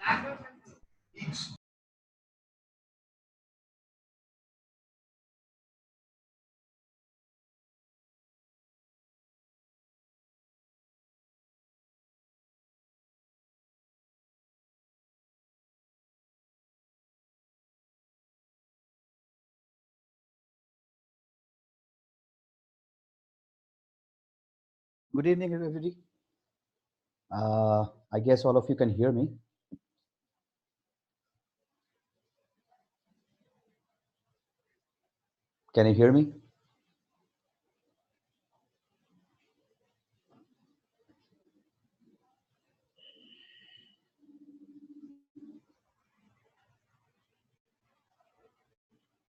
Good evening, everybody. I guess all of you can hear me. Can you hear me?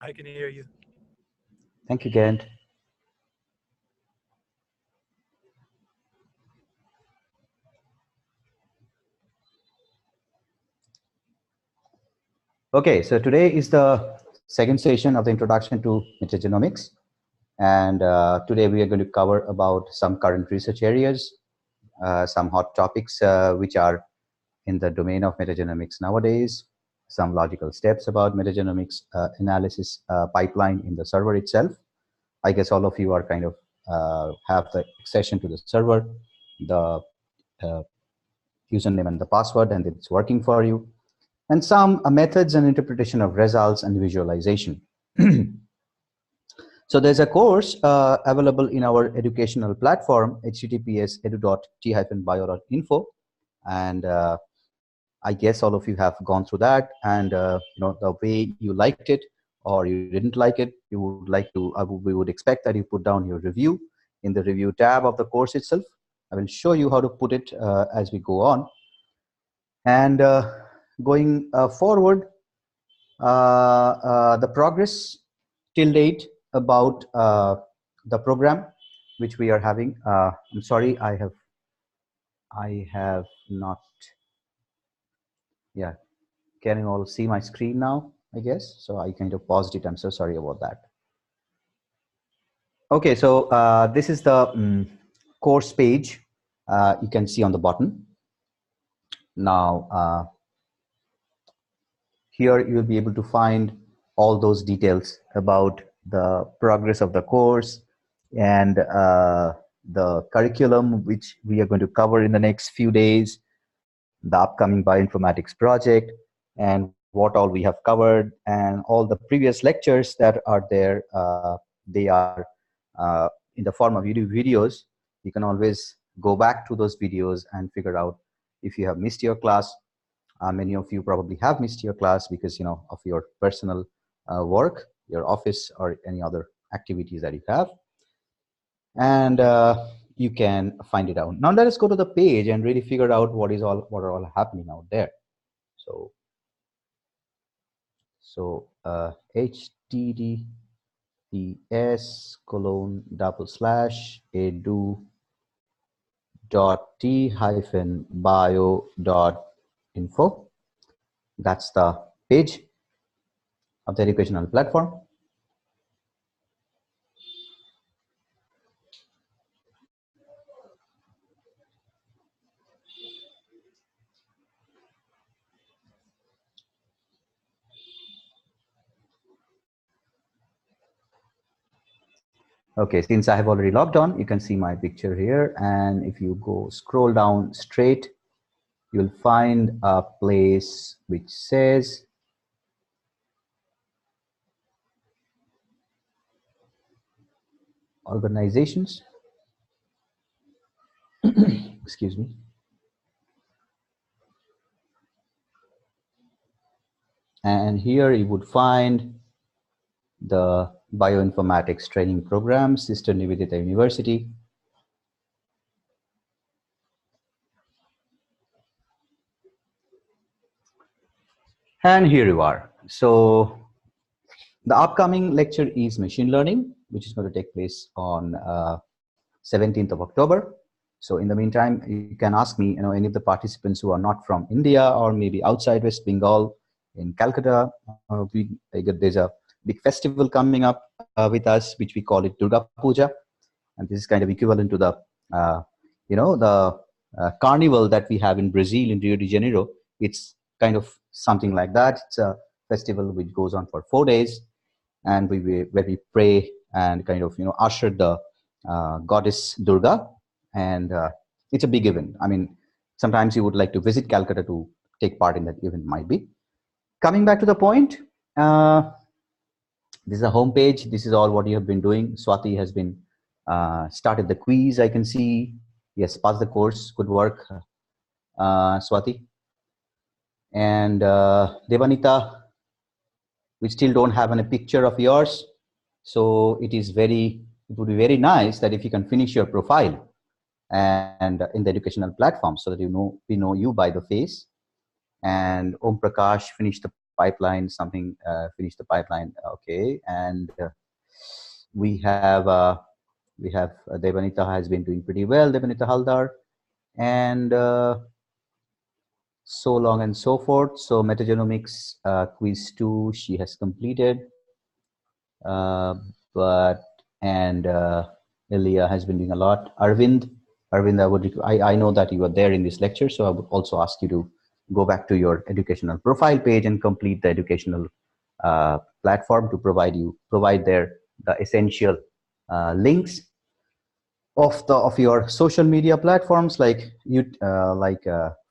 I can hear you. Thank you, Gant. Okay, so today is the second session of the introduction to metagenomics. And today we are going to cover about some current research areas, some hot topics which are in the domain of metagenomics nowadays, some logical steps about metagenomics analysis pipeline in the server itself. I guess all of you are kind of have the accession to the server, the username and the password, and it's working for you. And some methods and interpretation of results and visualization. So there's a course available in our educational platform, https://edu.t-bio.info. And I guess all of you have gone through that, and you know, the way you liked it or you didn't like it, you would like to, we would expect that you put down your review in the review tab of the course itself. I will show you how to put it as we go on. And going forward, the progress till date about the program which we are having. I'm sorry, I have not. Yeah, can you all see my screen now? I guess so. I kind of paused it. I'm so sorry about that. Okay, so this is the course page. You can see on the bottom. Now, here you'll be able to find all those details about the progress of the course and the curriculum which we are going to cover in the next few days, the upcoming bioinformatics project, and what all we have covered, and all the previous lectures that are there. They are in the form of YouTube videos. You can always go back to those videos and figure out if you have missed your class. Many of you probably have missed your class because, you know, of your personal work, your office, or any other activities that you have. And you can find it out. Now let us go to the page and really figure out what are all happening out there. So https://edu.t-bio.info. That's the page of the educational platform. Okay, since I have already logged on, you can see my picture here. And if you go scroll down straight, you'll find a place which says organizations. Excuse me. And here you would find the bioinformatics training program, Sister Nivedita University. And here you are. So the upcoming lecture is machine learning, which is going to take place on 17th of October. So in the meantime, you can ask me, you know, any of the participants who are not from India or maybe outside West Bengal, in Calcutta, there's a big festival coming up with us, which we call it Durga Puja. And this is kind of equivalent to the, you know, the carnival that we have in Brazil, in Rio de Janeiro. It's kind of something like that. It's a festival which goes on for 4 days, and where we pray and kind of usher the goddess Durga, and it's a big event. I mean, sometimes you would like to visit Calcutta to take part in that event. Might be coming back to the point. This is a homepage. This is all what you have been doing. Swati has been started the quiz. I can see. Yes, pass the course. Good work, Swati. And Devanita, we still don't have any picture of yours. So it would be very nice that if you can finish your profile and in the educational platform, so that we know you by the face. And Om Prakash finished the pipeline, finished the pipeline. Okay. And we have Devanita has been doing pretty well, Devanita Haldar, and so long and so forth. So Metagenomics quiz 2 she has completed, but and Ilya has been doing a lot. Arvind, I know that you were there in this lecture, so I would also ask you to go back to your educational profile page and complete the educational platform to provide there the essential links of your social media platforms like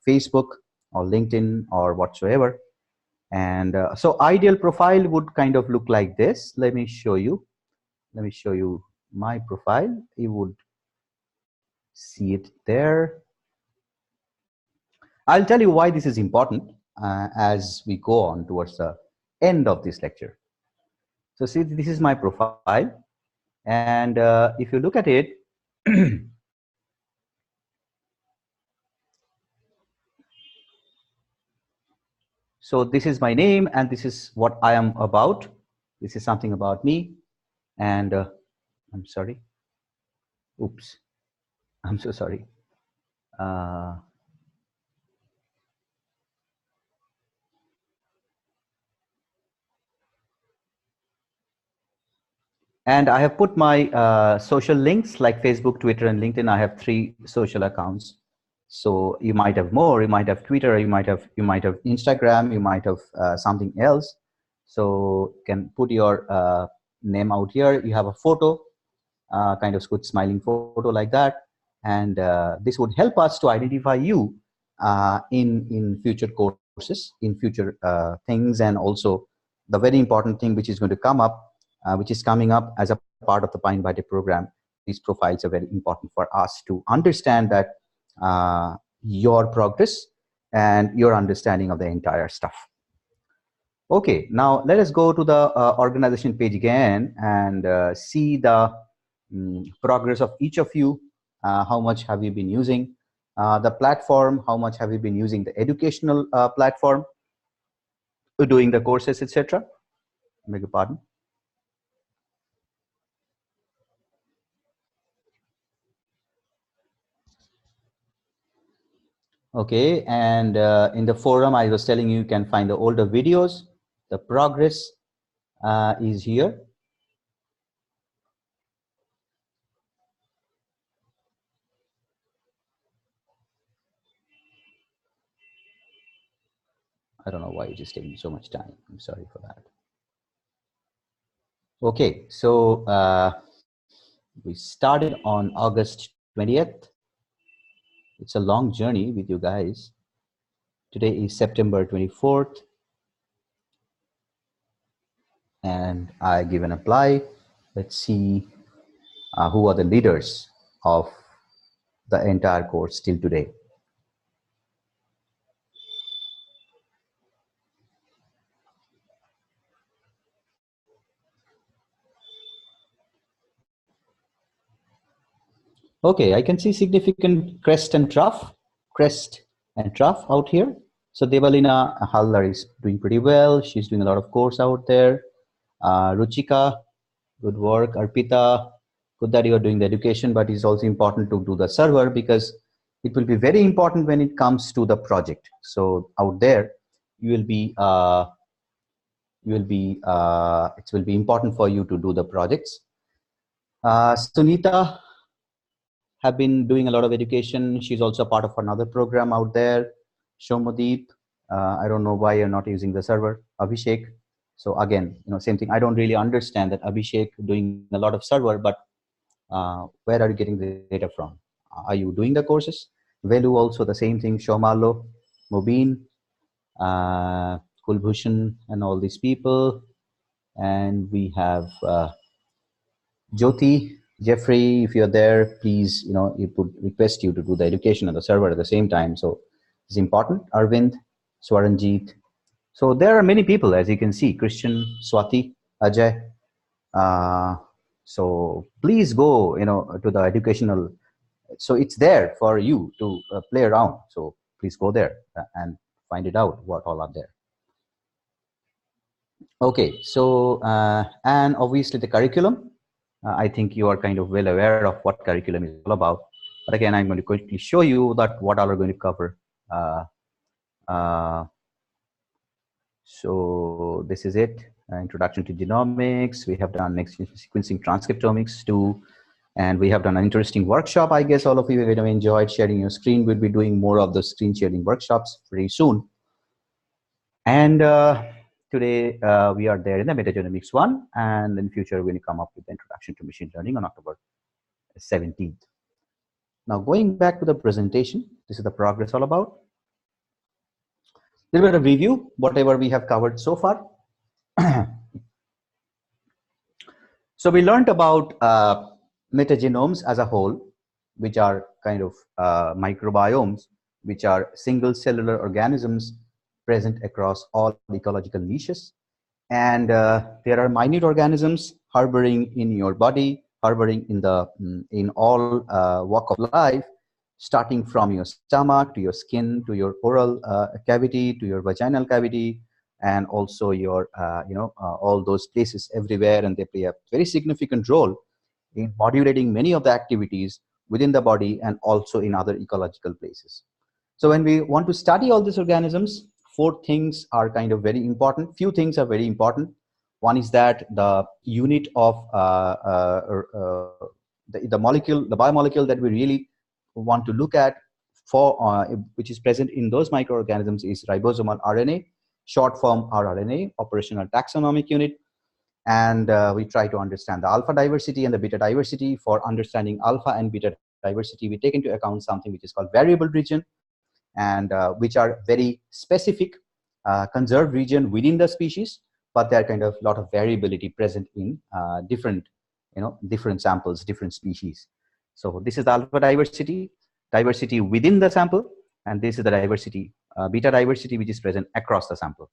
Facebook or LinkedIn or whatsoever. And so ideal profile would kind of look like this. Let me show you my profile. You would see it there. I'll tell you why this is important as we go on towards the end of this lecture. So see, this is my profile, and if you look at it, so this is my name, and this is what I am about. This is something about me, and I'm sorry. Oops, I'm so sorry. Uh, And I have put my social links like Facebook, Twitter, and LinkedIn. I have 3 social accounts. So you might have more. You might have Twitter. You might have Instagram. You might have something else. So you can put your name out here. You have a photo, kind of good smiling photo like that, and this would help us to identify you in future courses, in future things, and also the very important thing which is going to come up, which is coming up as a part of the Pine Bite program. These profiles are very important for us to understand that your progress and your understanding of the entire stuff. Okay, now let us go to the organization page again and see the progress of each of you. How much have you been using the platform? How much have you been using the educational platform, doing the courses, etc.? Beg your pardon. Okay, and in the forum, I was telling you, you can find the older videos. The progress is here. I don't know why it is taking so much time. I'm sorry for that. Okay, so we started on August 20th. It's a long journey with you guys. Today is September 24th. And I give an apply. Let's see who are the leaders of the entire course till today. Okay, I can see significant crest and trough out here. So Devalina Hallar is doing pretty well. She's doing a lot of course out there. Ruchika, good work. Arpita, good that you are doing the education, but it's also important to do the server because it will be very important when it comes to the project. So out there, you will be it will be important for you to do the projects. Sunita have been doing a lot of education. She's also part of another program out there. Shomadeep, I don't know why you're not using the server, Abhishek. So again, same thing. I don't really understand that Abhishek doing a lot of server, but where are you getting the data from? Are you doing the courses? Velu also the same thing. Shomalo, Mobeen, Kulbhushan, and all these people. And we have Jyoti, Jeffrey. If you're there, please, it would request you to do the education on the server at the same time. So it's important. Arvind, Swaranjit. So there are many people, as you can see. Christian, Swati, Ajay. Uh, so please go, to the educational. So it's there for you to play around. So please go there and find it out what all are there. Okay, so and obviously the curriculum. I think you are kind of well aware of what curriculum is all about. But again, I'm going to quickly show you that what all are going to cover. Uh, uh, so this is it. Introduction to genomics. We have done next sequencing transcriptomics too. And we have done an interesting workshop. I guess all of you have enjoyed sharing your screen. We'll be doing more of the screen sharing workshops very soon. And today we are there in the Metagenomics 1, and in future we're going to come up with the introduction to machine learning on October 17th. Now going back to the presentation, this is the progress all about. A little bit of review, whatever we have covered so far. So we learned about metagenomes as a whole, which are kind of microbiomes, which are single cellular organisms present across all ecological niches. And there are minute organisms harboring in your body, harboring in all walk of life, starting from your stomach to your skin to your oral cavity to your vaginal cavity, and also your all those places everywhere, and they play a very significant role in modulating many of the activities within the body and also in other ecological places. So when we want to study all these organisms, four things are kind of very important. Few things are very important. One is that the unit of the molecule, the biomolecule that we really want to look at for which is present in those microorganisms is ribosomal RNA, short form rRNA, operational taxonomic unit. And we try to understand the alpha diversity and the beta diversity. For understanding alpha and beta diversity, we take into account something which is called variable region, and which are very specific conserved region within the species, but there are kind of lot of variability present in different samples, different species. So this is the alpha diversity within the sample, and this is the diversity, beta diversity, which is present across the sample.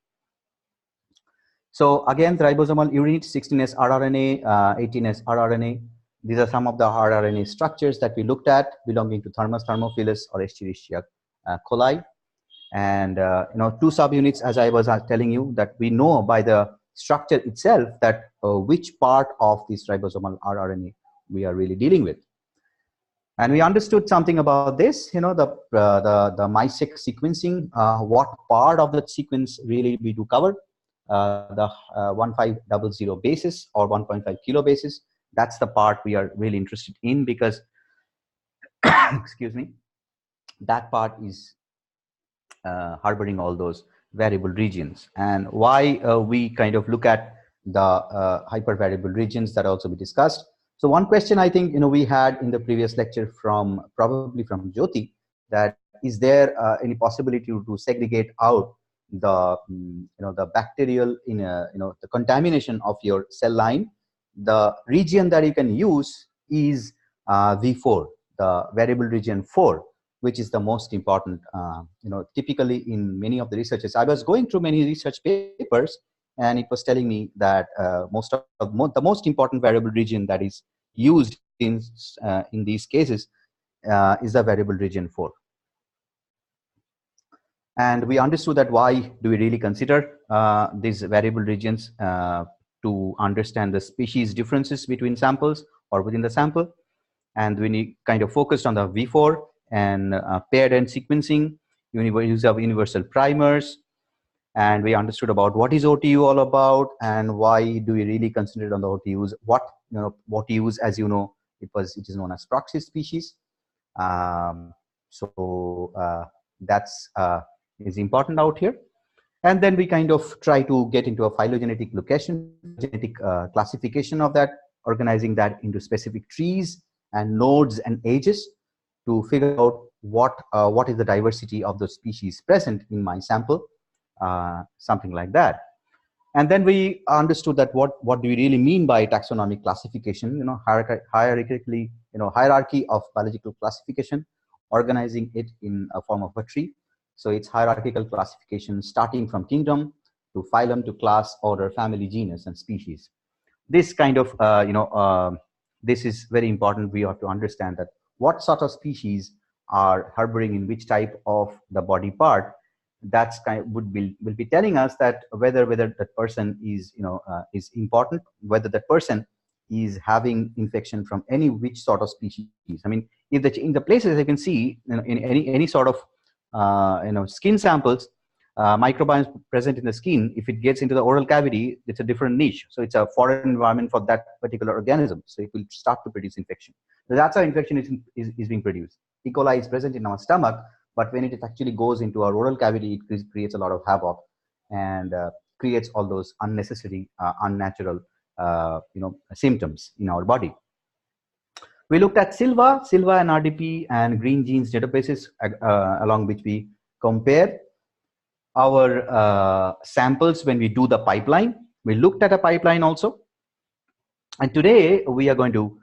So again, the ribosomal unit, 16S rRNA, 18S rRNA. These are some of the rRNA structures that we looked at belonging to Thermus thermophilus or Escherichia coli. And two subunits, as I was telling you, that we know by the structure itself that which part of this ribosomal rRNA we are really dealing with. And we understood something about this, the MySeq sequencing, what part of the sequence really we do cover, the 1500 basis or 1.5 kilo basis. That's the part we are really interested in because, excuse me, that part is harboring all those variable regions. And why we kind of look at the hypervariable regions that also we discussed. So one question I think we had in the previous lecture from probably from Jyoti, that is there any possibility to segregate out the the bacterial the contamination of your cell line? The region that you can use is V4, the variable region 4, which is the most important, typically in many of the researches. I was going through many research papers, and it was telling me that the most important variable region that is used in these cases is the variable region 4. And we understood that why do we really consider these variable regions to understand the species differences between samples or within the sample. And we kind of focused on the V4 and paired end sequencing, use of universal primers, and we understood about what is OTU all about and why do we really consider it on the OTUs. What OTUs, as you know, it is known as proxy species. So that's is important out here. And then we kind of try to get into a phylogenetic classification of that, organizing that into specific trees and nodes and ages to figure out what is the diversity of the species present in my sample, something like that. And then we understood that what do we really mean by taxonomic classification, hierarchically, hierarchy of biological classification, organizing it in a form of a tree. So it's hierarchical classification starting from kingdom to phylum to class, order, family, genus, and species. This kind of this is very important. We have to understand that what sort of species are harboring in which type of the body part. That's kind of will be telling us that whether that person is is important, whether that person is having infection from any which sort of species. I mean, if in the places I can see, in any sort of skin samples, microbiomes present in the skin, if it gets into the oral cavity, it's a different niche. So it's a foreign environment for that particular organism. So it will start to produce infection. So that's how infection is being produced. E. coli is present in our stomach, but when it actually goes into our oral cavity, it creates a lot of havoc and creates all those unnecessary, unnatural, symptoms in our body. We looked at Silva and RDP and green genes databases, along which we compare our samples when we do the pipeline. We looked at a pipeline also. And today we are going to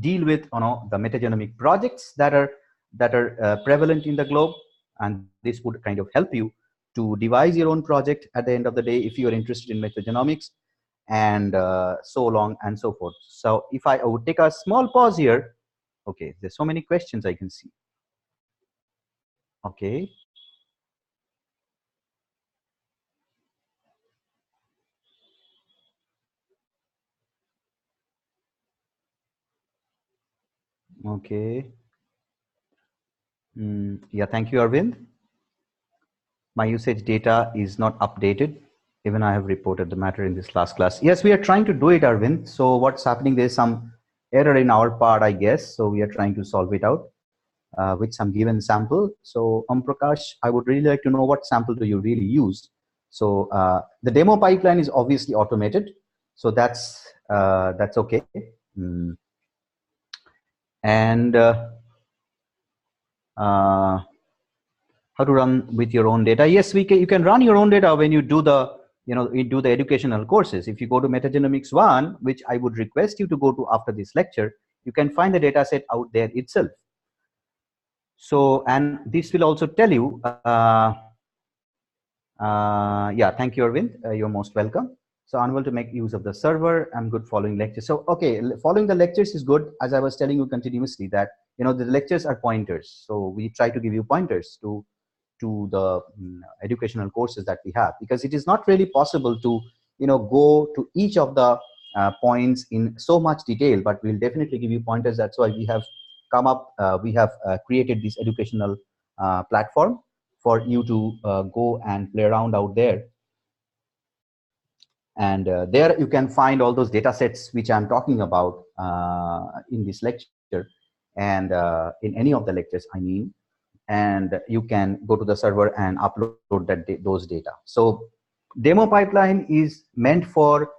deal with the metagenomic projects that are prevalent in the globe, and this would kind of help you to devise your own project at the end of the day if you are interested in metagenomics, and so long and so forth. So if I would take a small pause here. Okay, there's so many questions I can see. Okay. Okay. Yeah, thank you, Arvind. My usage data is not updated. Even I have reported the matter in this last class. Yes, we are trying to do it, Arvind. So what's happening, there's some error in our part, I guess. So we are trying to solve it out with some given sample. So Prakash, I would really like to know what sample do you really use? So the demo pipeline is obviously automated. So that's okay. And how to run with your own data? Yes, you can run your own data when you do the educational courses. If you go to Metagenomics 1, which I would request you to go to after this lecture, you can find the data set out there itself. So, and this will also tell you, yeah, thank you, Arvind. You're most welcome. So unable to make use of the server. I'm good following lectures. So, okay, following the lectures is good. As I was telling you continuously that, the lectures are pointers. So we try to give you pointers to the educational courses that we have, because it is not really possible to go to each of the points in so much detail, but we'll definitely give you pointers. That's why we have come up, we have created this educational platform for you to go and play around out there. And there you can find all those data sets which I'm talking about in this lecture, and in any of the lectures, I mean. And you can go to the server and upload those data. So demo pipeline is meant for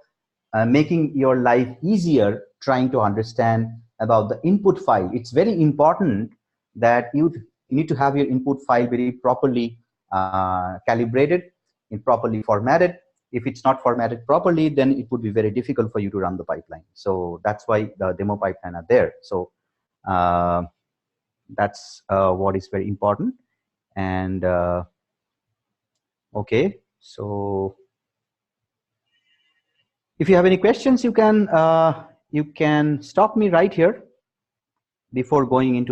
making your life easier, trying to understand about the input file. It's very important that you need to have your input file very properly calibrated and properly formatted. If it's not formatted properly, then it would be very difficult for you to run the pipeline. So that's why the demo pipeline are there. So that's what is very important. And okay, so if you have any questions, you can stop me right here. Before going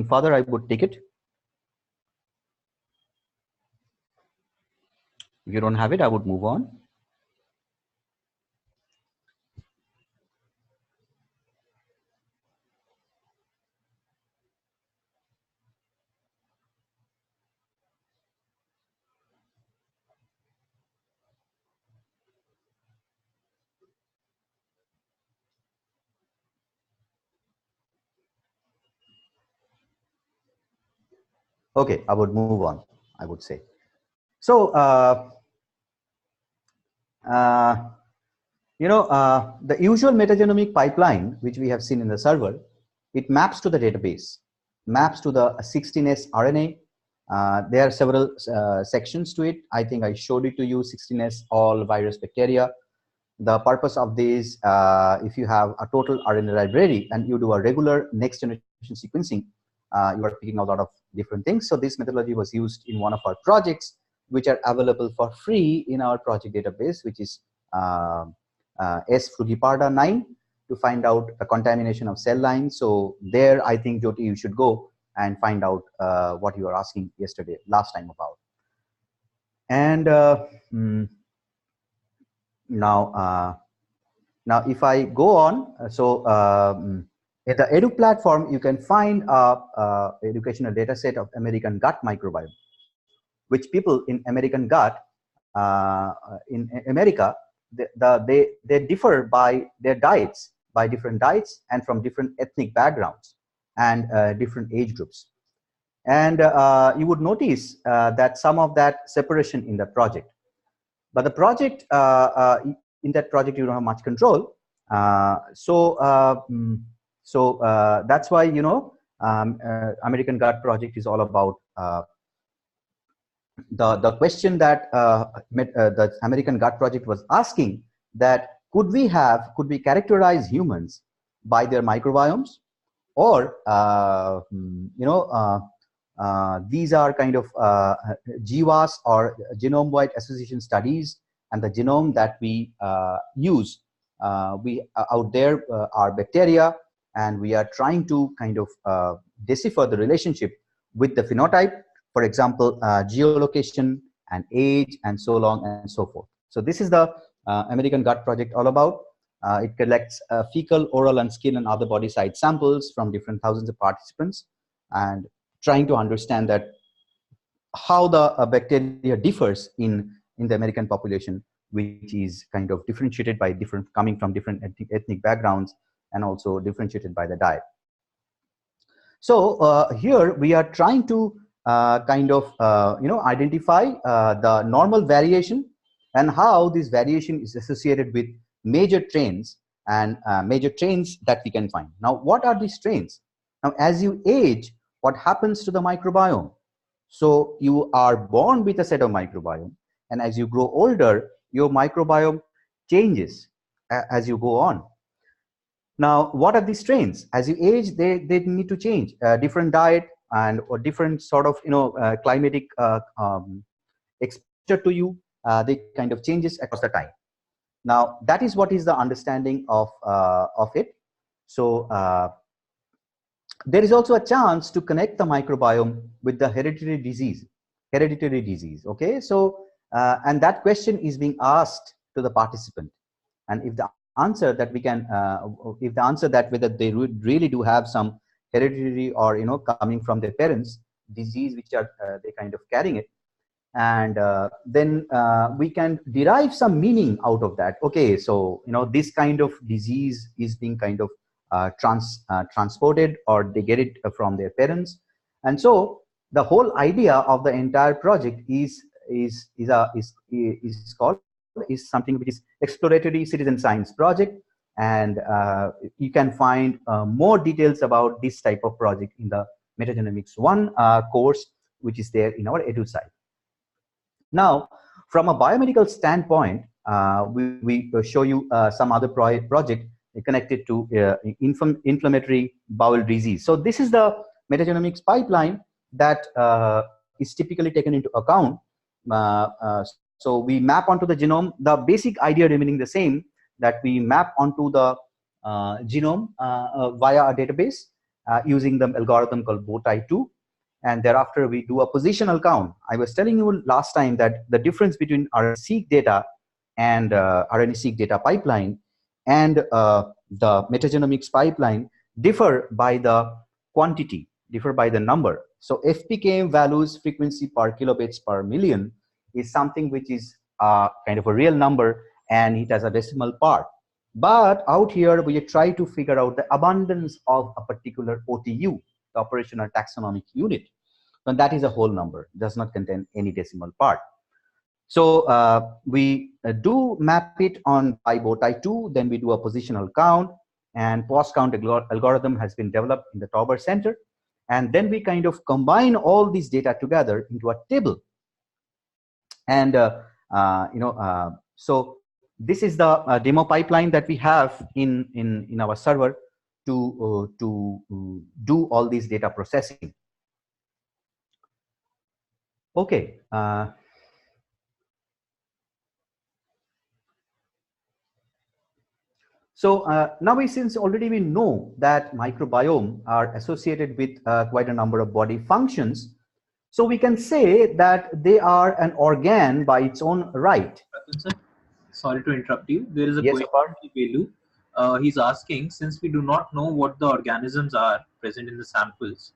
further, I would take it. If you don't have it, I would move on. Okay, I would move on, I would say. So, uh, the usual metagenomic pipeline, which we have seen in the server, it maps to the database, maps to the 16S RNA. There are several sections to it. I think I showed it to you, 16S, all virus bacteria. The purpose of this, if you have a total RNA library and you do a regular next generation sequencing, you are picking a lot of different things. So this methodology was used in one of our projects, which are available for free in our project database, which is uh, S. frugiparda 9, to find out the contamination of cell lines. So there, I think, Jyoti, you should go and find out what you were asking last time about. And now, now, if I go on, at the Edu platform, you can find a educational data set of American gut microbiome, which people in American gut in America, they differ by their diets, by different diets and from different ethnic backgrounds and different age groups. And you would notice that some of that separation in the project. But the project, in that project, you don't have much control. That's why, American Gut Project is all about the question that the American Gut Project was asking, that could we characterize humans by their microbiomes, or these are kind of GWAS, or genome-wide association studies, and the genome that we use. We out there are bacteria, and we are trying to kind of decipher the relationship with the phenotype, for example, geolocation and age, and so on and so forth. So this is the American Gut Project all about. It collects fecal, oral, and skin and other body side samples from different thousands of participants, and trying to understand that how the bacteria differs in the American population, which is kind of differentiated by coming from different ethnic backgrounds, and also differentiated by the diet. So here we are trying to kind of identify the normal variation, and how this variation is associated with major traits, and major traits that we can find. Now, what are these traits? Now, as you age, what happens to the microbiome? So you are born with a set of microbiome, and as you grow older, your microbiome changes as you go on. Now, what are these strains? As you age, they need to change. Different diet and or different sort of climatic exposure to you, they kind of changes across the time. Now, that is what is the understanding of it. So there is also a chance to connect the microbiome with the hereditary disease. Okay, so and that question is being asked to the participant, and if the answer that we can if the answer that whether they really do have some hereditary, or coming from their parents disease, which are they kind of carrying it, and then we can derive some meaning out of that. Okay, so this kind of disease is being kind of transported, or they get it from their parents. And so the whole idea of the entire project is something which is exploratory citizen science project. And you can find more details about this type of project in the Metagenomics 1 course, which is there in our edu site. Now, from a biomedical standpoint, we show you some other project connected to inflammatory bowel disease. So this is the metagenomics pipeline that is typically taken into account. So we map onto the genome, the basic idea remaining the same, that we map onto the genome via a database using the algorithm called Bowtie2. And thereafter we do a positional count. I was telling you last time that the difference between RNA-seq data and RNA-seq data pipeline and the metagenomics pipeline differ by the quantity, differ by the number. So FPKM values, frequency per kilobits per million, is something which is kind of a real number, and it has a decimal part. But out here, we try to figure out the abundance of a particular OTU, the operational taxonomic unit. And that is a whole number, does not contain any decimal part. So we do map it on by Botai2, then we do a positional count, and post count algorithm has been developed in the Tauber Center. And then we kind of combine all these data together into a table. And so this is the demo pipeline that we have in our server to do all these data processing. Okay. So now since already we know that microbiome are associated with quite a number of body functions, so we can say that they are an organ by its own right. Sir, sorry to interrupt you. There is a Yes, question Apar? from Velu. He's asking, since we do not know what the organisms are present in the samples,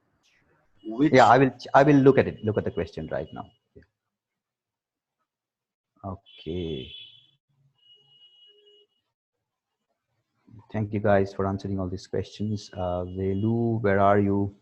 Yeah, which I will look at it. Look at the question right now. Okay. Thank you guys for answering all these questions. Velu, where are you?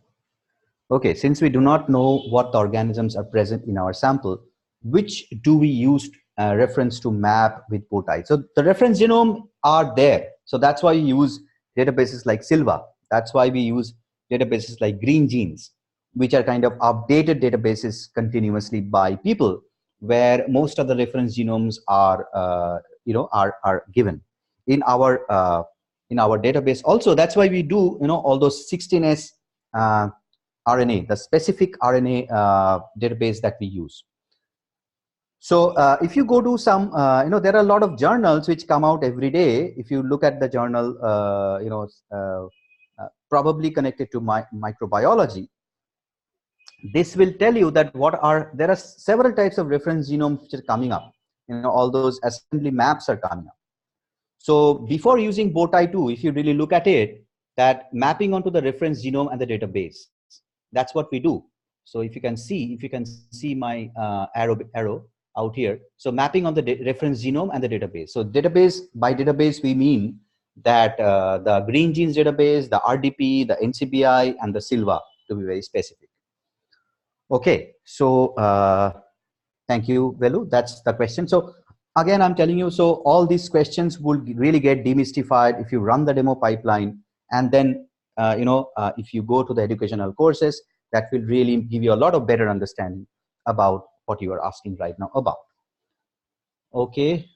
Okay, since we do not know what the organisms are present in our sample, which do we use reference to map with POTI? So the reference genome are there. So that's why we use databases like Silva. That's why we use databases like Green Genes, which are kind of updated databases continuously by people, where most of the reference genomes are, are given in our database. Also, that's why we do, all those 16S RNA, the specific RNA database that we use. So if you go to some, there are a lot of journals which come out every day. If you look at the journal, probably connected to microbiology, this will tell you that there are several types of reference genomes which are coming up. All those assembly maps are coming up. So before using Botai2, if you really look at it, that mapping onto the reference genome and the database, that's what we do. So if you can see my arrow out here. So mapping on the reference genome and the database. So database, by database we mean that the Green Genes database, the RDP, the NCBI, and the Silva, to be very specific. Okay, so thank you, Velu. That's the question. So again, I'm telling you, so all these questions will really get demystified if you run the demo pipeline, and then if you go to the educational courses, that will really give you a lot of better understanding about what you are asking right now about. Okay,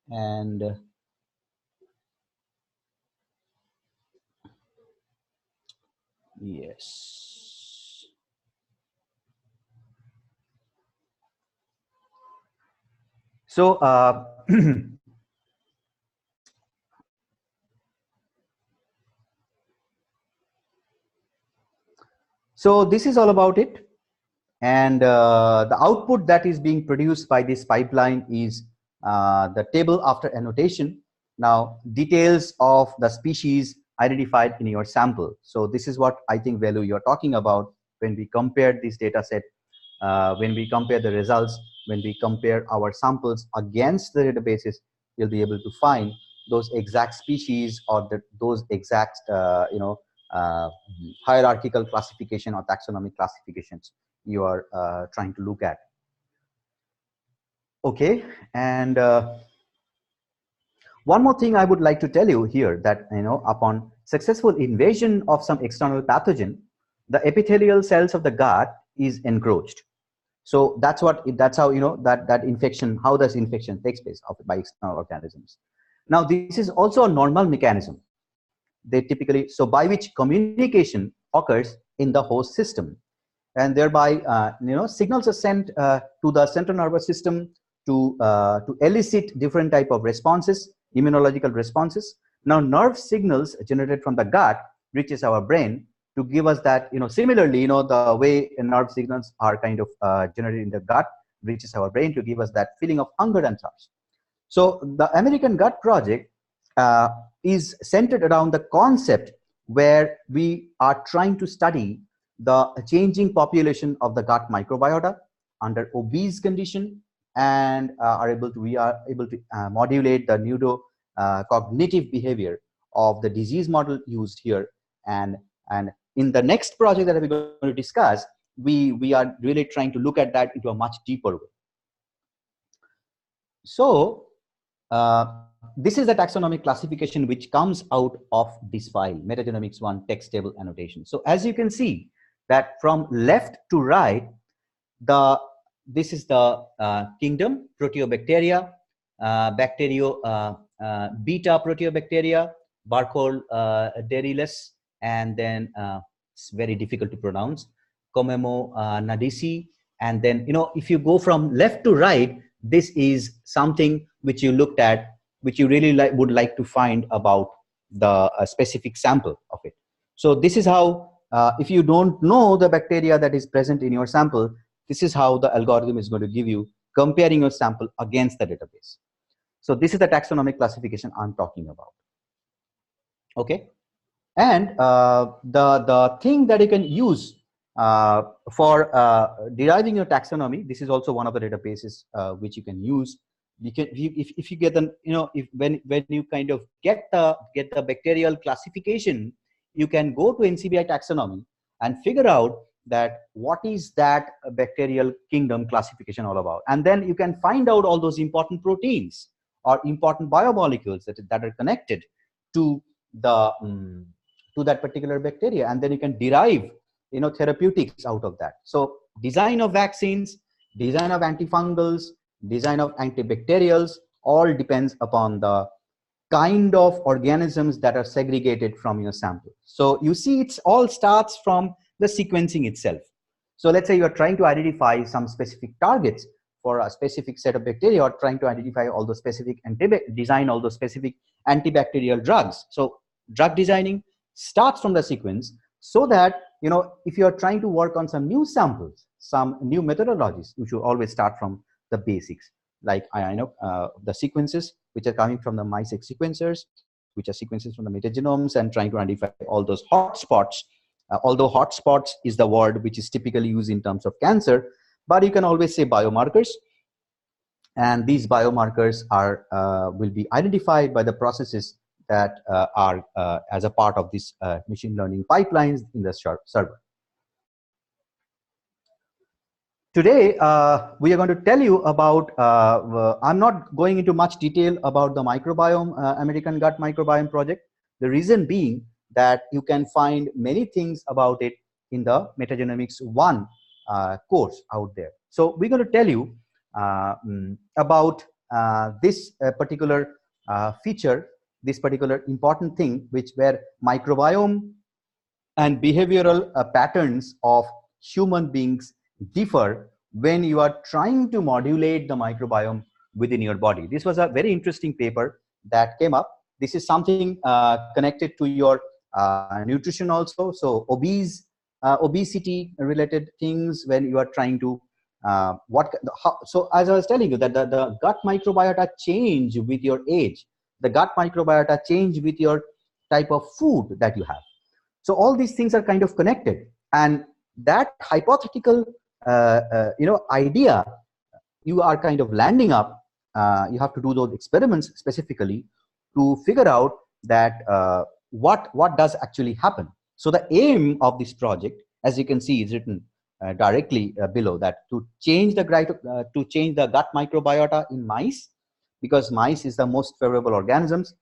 and yes. So so this is all about it. And the output that is being produced by this pipeline is the table after annotation. Now, details of the species identified in your sample. So this is what I think, Velu, you're talking about when we compare this data set, when we compare the results, when we compare our samples against the databases, you'll be able to find those exact species or those exact, uh, hierarchical classification or taxonomic classifications you are trying to look at. Okay, and one more thing I would like to tell you here, that upon successful invasion of some external pathogen, the epithelial cells of the gut is encroached. So that's how that infection, how this infection takes place by external organisms. Now this is also a normal mechanism. They typically, so by which communication occurs in the host system, and thereby signals are sent to the central nervous system to elicit different type of responses, immunological responses. Now nerve signals generated from the gut reaches our brain to give us that, similarly, the way nerve signals are kind of generated in the gut reaches our brain to give us that feeling of hunger and thirst. So the American Gut Project uh, is centered around the concept where we are trying to study the changing population of the gut microbiota under obese condition, and we are able to modulate the neuro cognitive behavior of the disease model used here. And in the next project that we're going to discuss, we are really trying to look at that into a much deeper way. So this is the taxonomic classification which comes out of this file, Metagenomics 1 text table annotation. So as you can see that from left to right, this is the kingdom Proteobacteria, beta Proteobacteria, Barcol Derillus, and then it's very difficult to pronounce, Comemo nadisi. And then, if you go from left to right, this is something which you looked at, which you really would like to find about the specific sample of it. So this is how, if you don't know the bacteria that is present in your sample, this is how the algorithm is going to give you, comparing your sample against the database. So this is the taxonomic classification I'm talking about. Okay. And the thing that you can use for deriving your taxonomy, this is also one of the databases which you can use. If you get them, when you kind of get the bacterial classification, you can go to NCBI taxonomy and figure out that what is that bacterial kingdom classification all about, and then you can find out all those important proteins or important biomolecules that are connected to the to that particular bacteria, and then you can derive therapeutics out of that. So design of vaccines, design of antifungals, design of antibacterials all depends upon the kind of organisms that are segregated from your sample. So you see, it's all starts from the sequencing itself. So let's say you're trying to identify some specific targets for a specific set of bacteria, or trying to identify all those specific design all those specific antibacterial drugs. So drug designing starts from the sequence, so that if you're trying to work on some new samples, some new methodologies, you should always start from the basics, like the sequences which are coming from the MySeq sequencers, which are sequences from the metagenomes, and trying to identify all those hotspots. Although hotspots is the word which is typically used in terms of cancer, but you can always say biomarkers. And these biomarkers are will be identified by the processes that are as a part of this machine learning pipelines in the server. Today, we are going to tell you about, I'm not going into much detail about the microbiome, American Gut Microbiome Project. The reason being that you can find many things about it in the Metagenomics 1 course out there. So we're going to tell you about this particular feature, this particular important thing, where microbiome and behavioral patterns of human beings differ when you are trying to modulate the microbiome within your body. This was a very interesting paper that came up. This is something connected to your nutrition also. So obesity related things, when you are trying to so as I was telling you, that the gut microbiota change with your age, the gut microbiota change with your type of food that you have. So all these things are kind of connected, and that hypothetical idea, you are kind of landing up. You have to do those experiments specifically to figure out that what does actually happen. So the aim of this project, as you can see, is written directly below, that to change the gut microbiota in mice, because mice is the most favorable organisms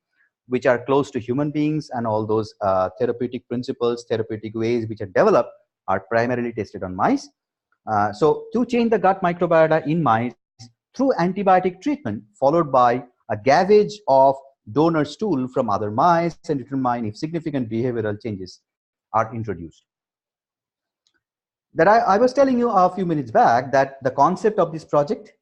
which are close to human beings, and all those therapeutic principles, therapeutic ways which are developed are primarily tested on mice. So to change the gut microbiota in mice through antibiotic treatment, followed by a gavage of donor stool from other mice, and determine if significant behavioral changes are introduced. That I was telling you a few minutes back, that the concept of this project,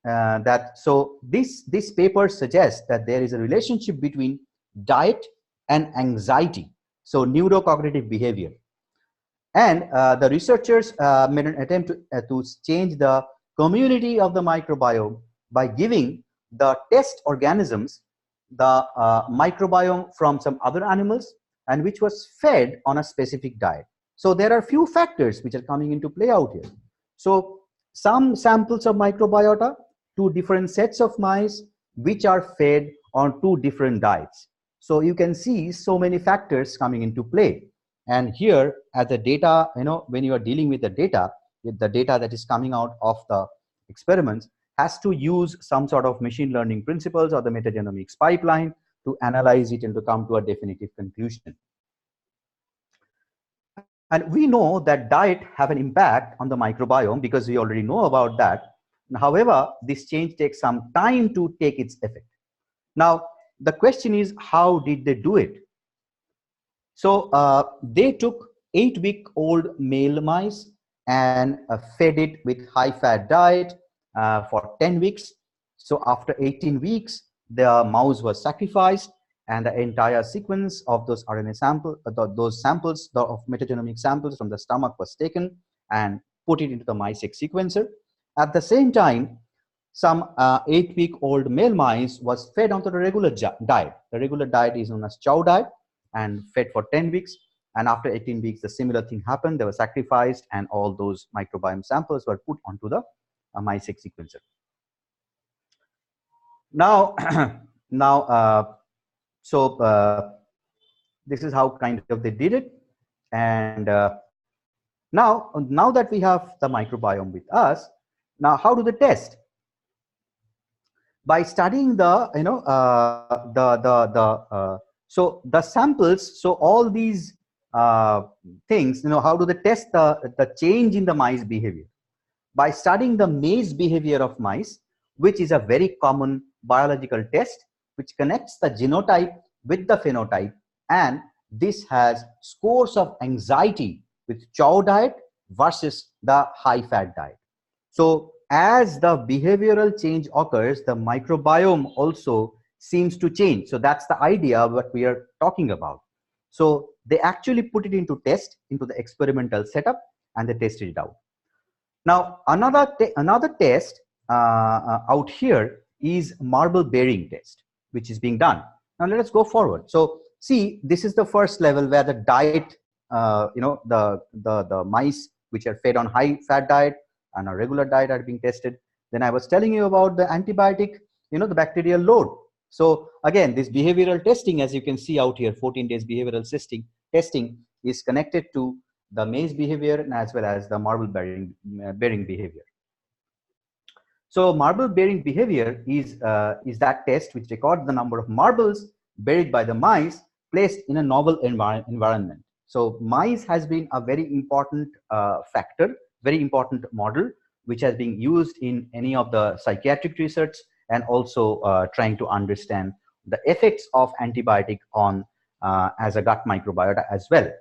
this paper suggests that there is a relationship between diet and anxiety, so neurocognitive behavior. And the researchers made an attempt to change the community of the microbiome by giving the test organisms the microbiome from some other animals, and which was fed on a specific diet. So there are few factors which are coming into play out here. So some samples of microbiota, two different sets of mice which are fed on two different diets. So you can see so many factors coming into play. And here, as the data, when you are dealing with the data that is coming out of the experiments, has to use some sort of machine learning principles or the metagenomics pipeline to analyze it and to come to a definitive conclusion. And we know that diet have an impact on the microbiome because we already know about that. However, this change takes some time to take its effect. Now, the question is, how did they do it? So they took 8-week-old male mice and fed it with high-fat diet for 10 weeks. So after 18 weeks, the mouse was sacrificed, and the entire sequence of those RNA samples, those samples of metagenomic samples from the stomach was taken and put it into the mice-seq sequencer. At the same time, some 8-week-old male mice was fed onto the regular diet. The regular diet is known as chow diet, and fed for 10 weeks. And after 18 weeks, the similar thing happened. They were sacrificed, and all those microbiome samples were put onto the mice-seq sequencer. Now, this is how kind of they did it. And now that we have the microbiome with us, now how do they test? By studying the, so the samples, so all these things, how do they test the change in the mice behavior? By studying the maze behavior of mice, which is a very common biological test, which connects the genotype with the phenotype, and this has scores of anxiety with chow diet versus the high-fat diet. So as the behavioral change occurs, the microbiome also seems to change. So that's the idea of what we are talking about. So they actually put it into test, into the experimental setup, and they tested it out. Now, another test out here is marble bearing test, which is being done. Now let us go forward. So see, this is the first level where the diet, the mice which are fed on high fat diet and a regular diet are being tested. Then I was telling you about the antibiotic, the bacterial load. So again, this behavioral testing, as you can see out here, 14 days behavioral testing is connected to the maze behavior and as well as the marble bearing behavior. So marble bearing behavior is that test which records the number of marbles buried by the mice placed in a novel environment. So mice has been a very important factor, very important model, which has been used in any of the psychiatric research and also trying to understand the effects of antibiotic on as a gut microbiota as well.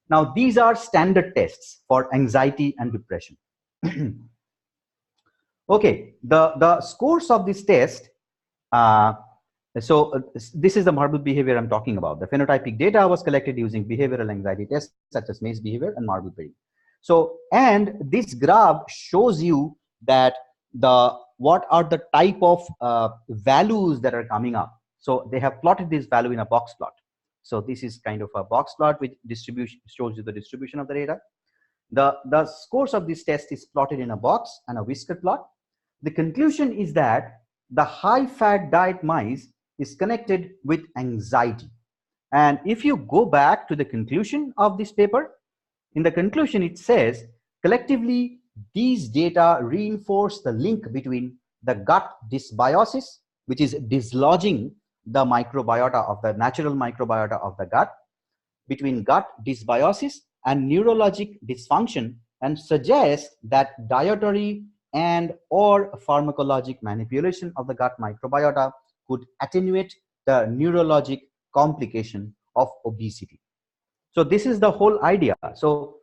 Now, these are standard tests for anxiety and depression. Okay, the scores of this test, this is the marble behavior I'm talking about. The phenotypic data was collected using behavioral anxiety tests such as maze behavior and marble bearing. So, and this graph shows you that what are the type of values that are coming up. So they have plotted this value in a box plot. So this is kind of a box plot which shows you the distribution of the data. The scores of this test is plotted in a box and a whisker plot. The conclusion is that the high-fat diet mice is connected with anxiety. And if you go back to the conclusion of this paper, in the conclusion it says, collectively, these data reinforce the link between the gut dysbiosis, which is dislodging the microbiota of the natural microbiota of the gut, between gut dysbiosis and neurologic dysfunction, and suggests that dietary and or pharmacologic manipulation of the gut microbiota could attenuate the neurologic complication of obesity. So this is the whole idea. So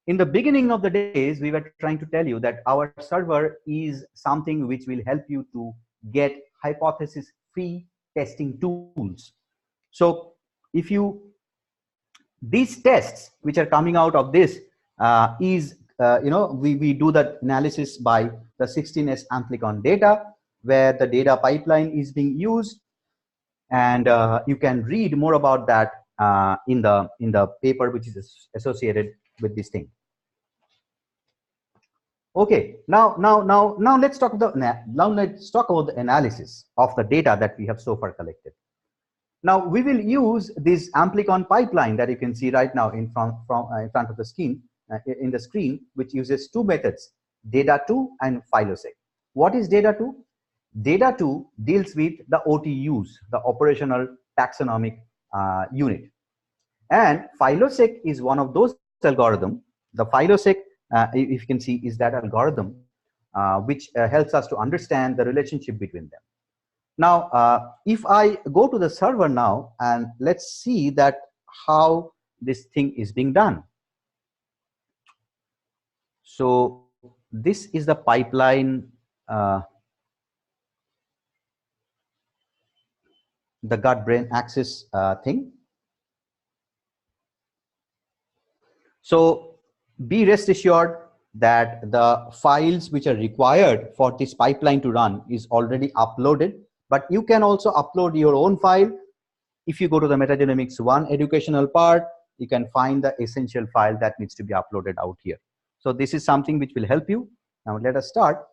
in the beginning of the days, we were trying to tell you that our server is something which will help you to get hypothesis-free testing tools. So if these tests which are coming out of this we do the analysis by the 16S amplicon data, where the data pipeline is being used, and you can read more about that in the paper which is associated with this thing. Okay, now let's talk about the analysis of the data that we have so far collected. Now we will use this amplicon pipeline that you can see right now in front of the screen, which uses two methods, data2 and phyloseq. What is data 2? Data 2 deals with the OTUs, the operational taxonomic unit. And phylosec is one of those algorithms. The phylosec, if you can see, is that algorithm which helps us to understand the relationship between them. Now, if I go to the server now, and let's see that how this thing is being done. So this is the pipeline, the gut-brain axis thing. So be rest assured that the files which are required for this pipeline to run is already uploaded, but you can also upload your own file. If you go to the Metagenomics 1 educational part, you can find the essential file that needs to be uploaded out here. So this is something which will help you. Now let us start.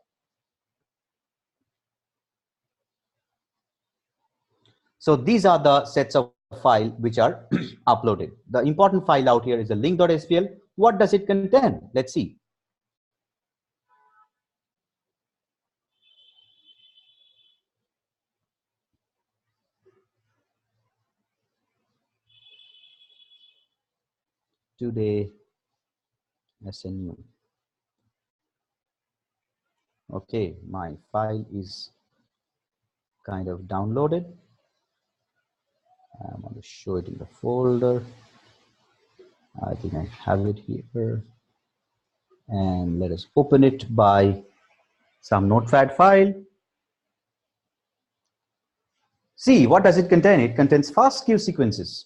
So these are the sets of files which are uploaded. The important file out here is the link.svl. What does it contain? Let's see. Today SNU. Okay, my file is kind of downloaded. I'm going to show it in the folder. I think I have it here. And let us open it by some notepad file. See, what does it contain? It contains FASTQ sequences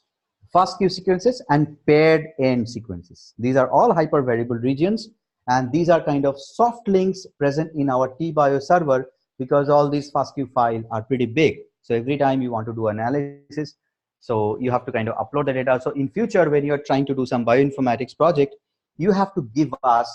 and paired end sequences. These are all hypervariable regions, and these are kind of soft links present in our TBio server because all these FASTQ files are pretty big. So every time you want to do analysis, so you have to kind of upload the data. So in future, when you're trying to do some bioinformatics project, you have to give us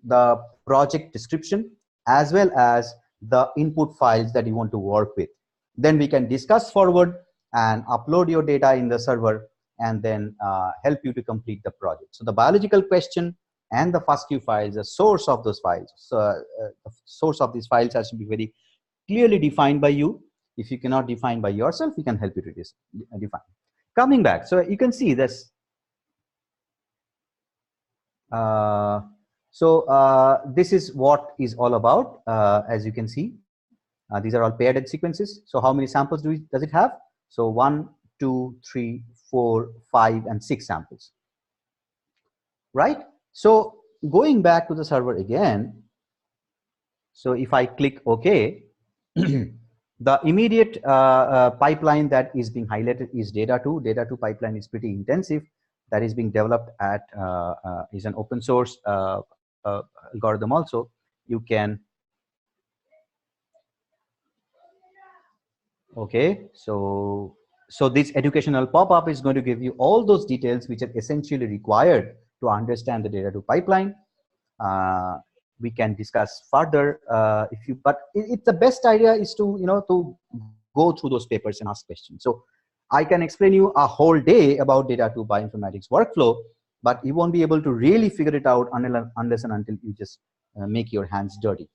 the project description as well as the input files that you want to work with. Then we can discuss forward and upload your data in the server and then help you to complete the project. So the biological question and the FASTQ files, the source of those files. So the source of these files has to be very clearly defined by you. If you cannot define by yourself, we can help you to define. Coming back, so you can see this. This is what is all about. As you can see, these are all paired sequences. So how many samples does it have? So 1, 2, 3, 4, 5, and 6 samples, right? So going back to the server again, so if I click OK, the immediate pipeline that is being highlighted is data 2. Data 2 pipeline is pretty intensive. That is being developed at is an open source algorithm also. You can, okay, so this educational pop-up is going to give you all those details which are essentially required to understand the data 2 pipeline. We can discuss further if you, but it's the best idea is to, you know, to go through those papers and ask questions. So I can explain you a whole day about data 2 bioinformatics workflow, but you won't be able to really figure it out unless and until you just make your hands dirty.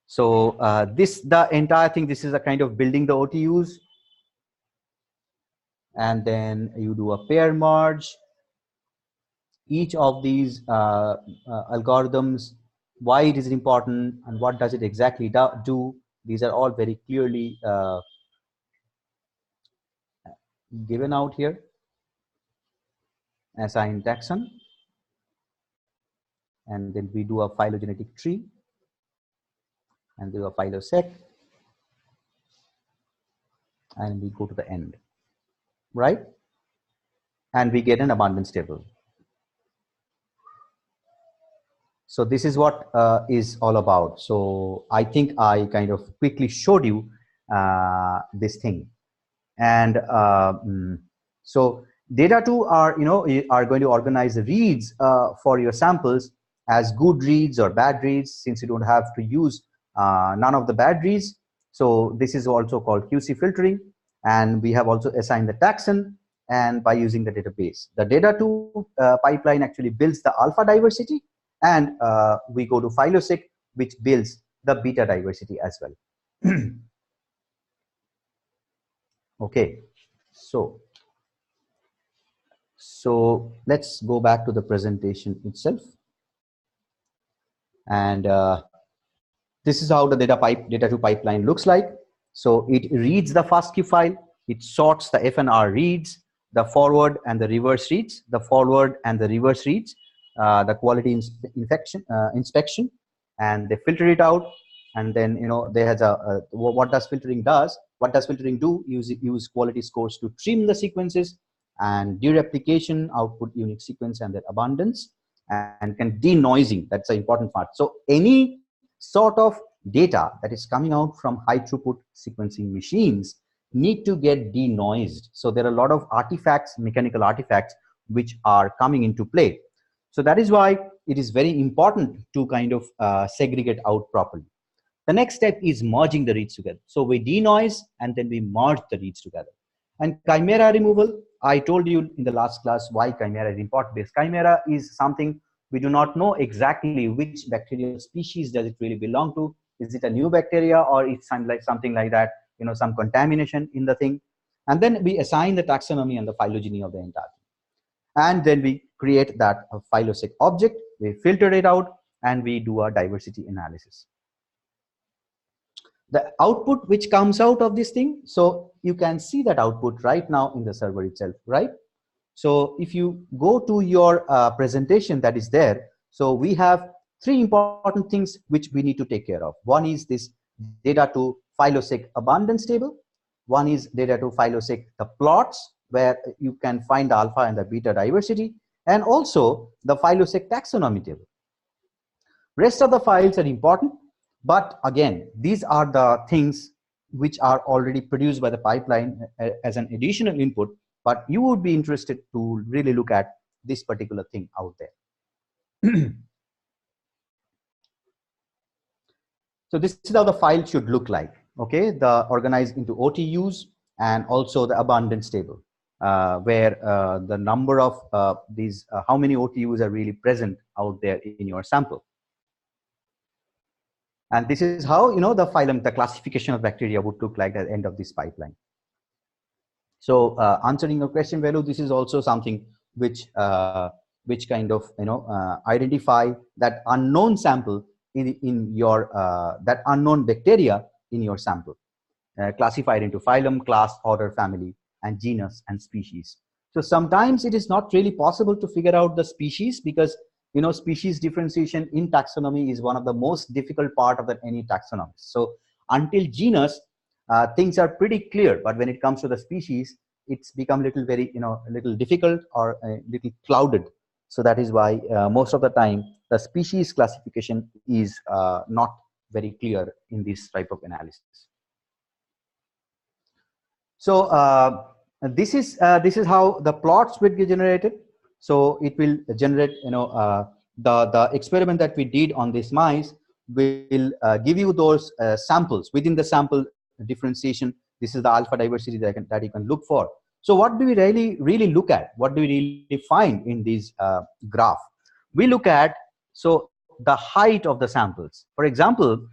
So the entire thing, this is a kind of building the OTUs, and then you do a pair merge. Each of these algorithms, why it is important and what does it exactly do. These are all very clearly given out here. Assign taxon, and then we do a phylogenetic tree and do a phylosec, and we go to the end, right? And we get an abundance table. So this is what is all about. So I think I kind of quickly showed you this thing. And so data 2 are, you know, are going to organize the reads for your samples as good reads or bad reads, since you don't have to use none of the bad reads. So this is also called QC filtering. And we have also assigned the taxon, and by using the database. The data 2 pipeline actually builds the alpha diversity, and we go to phylosec which builds the beta diversity as well. Okay, so let's go back to the presentation itself. And this is how the data to pipeline looks like. So it reads the FASTQ file, it sorts the FNR reads, the forward and the reverse reads, the forward and the reverse reads, the quality inspection, and they filter it out. And then, you know, there has what does filtering does? What does filtering do? Use quality scores to trim the sequences and dereplication, output unique sequence and their abundance, and can denoising. That's the important part. So any sort of data that is coming out from high throughput sequencing machines need to get denoised. So there are a lot of artifacts, mechanical artifacts, which are coming into play. So that is why it is very important to kind of segregate out properly. The next step is merging the reads together. So we denoise and then we merge the reads together. And chimera removal, I told you in the last class why chimera is important. Because chimera is something we do not know exactly which bacterial species does it really belong to. Is it a new bacteria, or it's something like that, you know, some contamination in the thing. And then we assign the taxonomy and the phylogeny of the entire thing. And then we create that phyloseq object, we filter it out, and we do a diversity analysis. The output which comes out of this thing, so you can see that output right now in the server itself, right? So if you go to your presentation that is there, so we have three important things which we need to take care of. One is this data to phyloseq abundance table. One is data to phyloseq the plots, where you can find the alpha and the beta diversity, and also the phyloseq taxonomy table. Rest of the files are important, but again, these are the things which are already produced by the pipeline as an additional input, but you would be interested to really look at this particular thing out there. So this is how the file should look like. Okay, the organized into OTUs and also the abundance table, where the number of these, how many OTUs are really present out there in your sample. And this is how, you know, the phylum, the classification of bacteria would look like at the end of this pipeline. So answering your question, Velu, this is also something which kind of, you know, identify that unknown sample in your, that unknown bacteria in your sample, classified into phylum, class, order, family, and genus and species. So sometimes it is not really possible to figure out the species, because, you know, species differentiation in taxonomy is one of the most difficult part of any taxonomy. So until genus, things are pretty clear, but when it comes to the species, it's become little very, you know, a little difficult or a little clouded. So that is why most of the time the species classification is not very clear in this type of analysis. So this is how the plots will be generated. So it will generate, you know, the experiment that we did on this mice will give you those samples. Within the sample differentiation, this is the alpha diversity that you can look for. So what do we really look at? What do we really find in these graph? We look at, so the height of the samples. For example,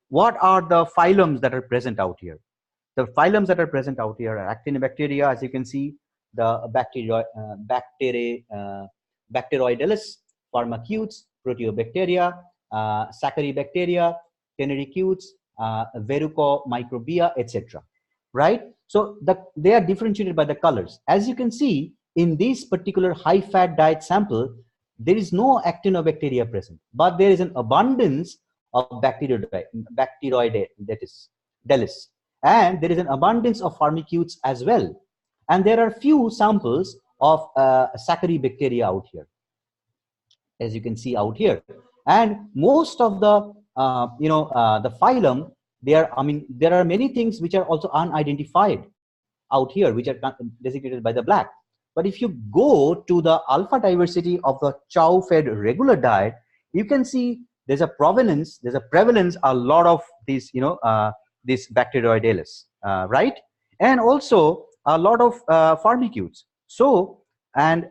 what are the phylums that are present out here? The phylums that are present out here are actinobacteria, as you can see, the Bacteroidelis, Firmicutes, Proteobacteria, Saccharibacteria, Tenericutes, Verrucomicrobia, etc. Right? So they are differentiated by the colors. As you can see, in this particular high-fat diet sample, there is no actinobacteria present, but there is an abundance of Bacteroidelis, and there is an abundance of Firmicutes as well. And there are few samples of Saccharibacteria out here, as you can see out here. And most of the, the phylum, there are many things which are also unidentified out here, which are designated by the black. But if you go to the alpha diversity of the chow-fed regular diet, you can see there's a prevalence, a lot of these, this Bacteroidelis, right? And also a lot of Firmicutes. So, the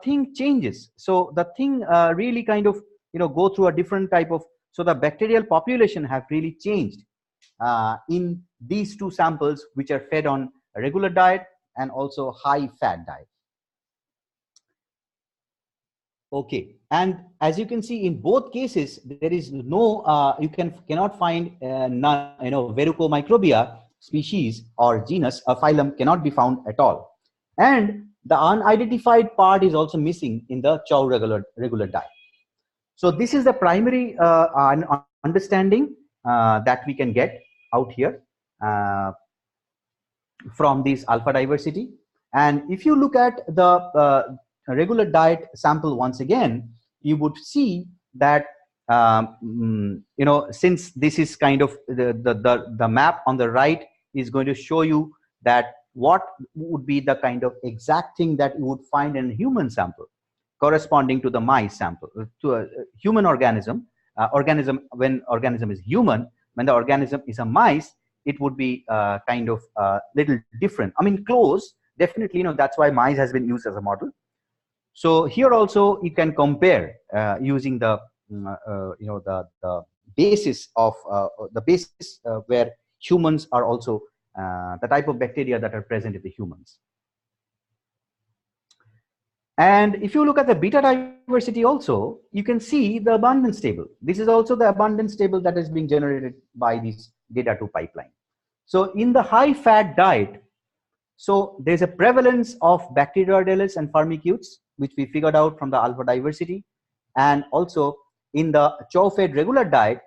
thing changes. So the thing really kind of go through a different type of, so the bacterial population have really changed in these two samples, which are fed on a regular diet and also high fat diet. Okay, and as you can see, in both cases, there is no, you cannot find none, Verrucomicrobia species or genus, a phylum cannot be found at all. And the unidentified part is also missing in the chow regular diet. So this is the primary understanding that we can get out here from this alpha diversity. And if you look at the regular diet sample once again, you would see that since this is kind of the map on the right is going to show you that what would be the kind of exact thing that you would find in a human sample corresponding to the mice sample, to a human organism. When organism is human, when the organism is a mice, it would be kind of little different. I mean, close, definitely, that's why mice has been used as a model. So here also you can compare using the, the basis of where humans are also the type of bacteria that are present in the humans. And if you look at the beta diversity also, you can see the abundance table. This is also the abundance table that is being generated by this data2 pipeline. So in the high fat diet, so there's a prevalence of Bacteroidetes and Firmicutes, which we figured out from the alpha diversity. And also in the chow fed regular diet,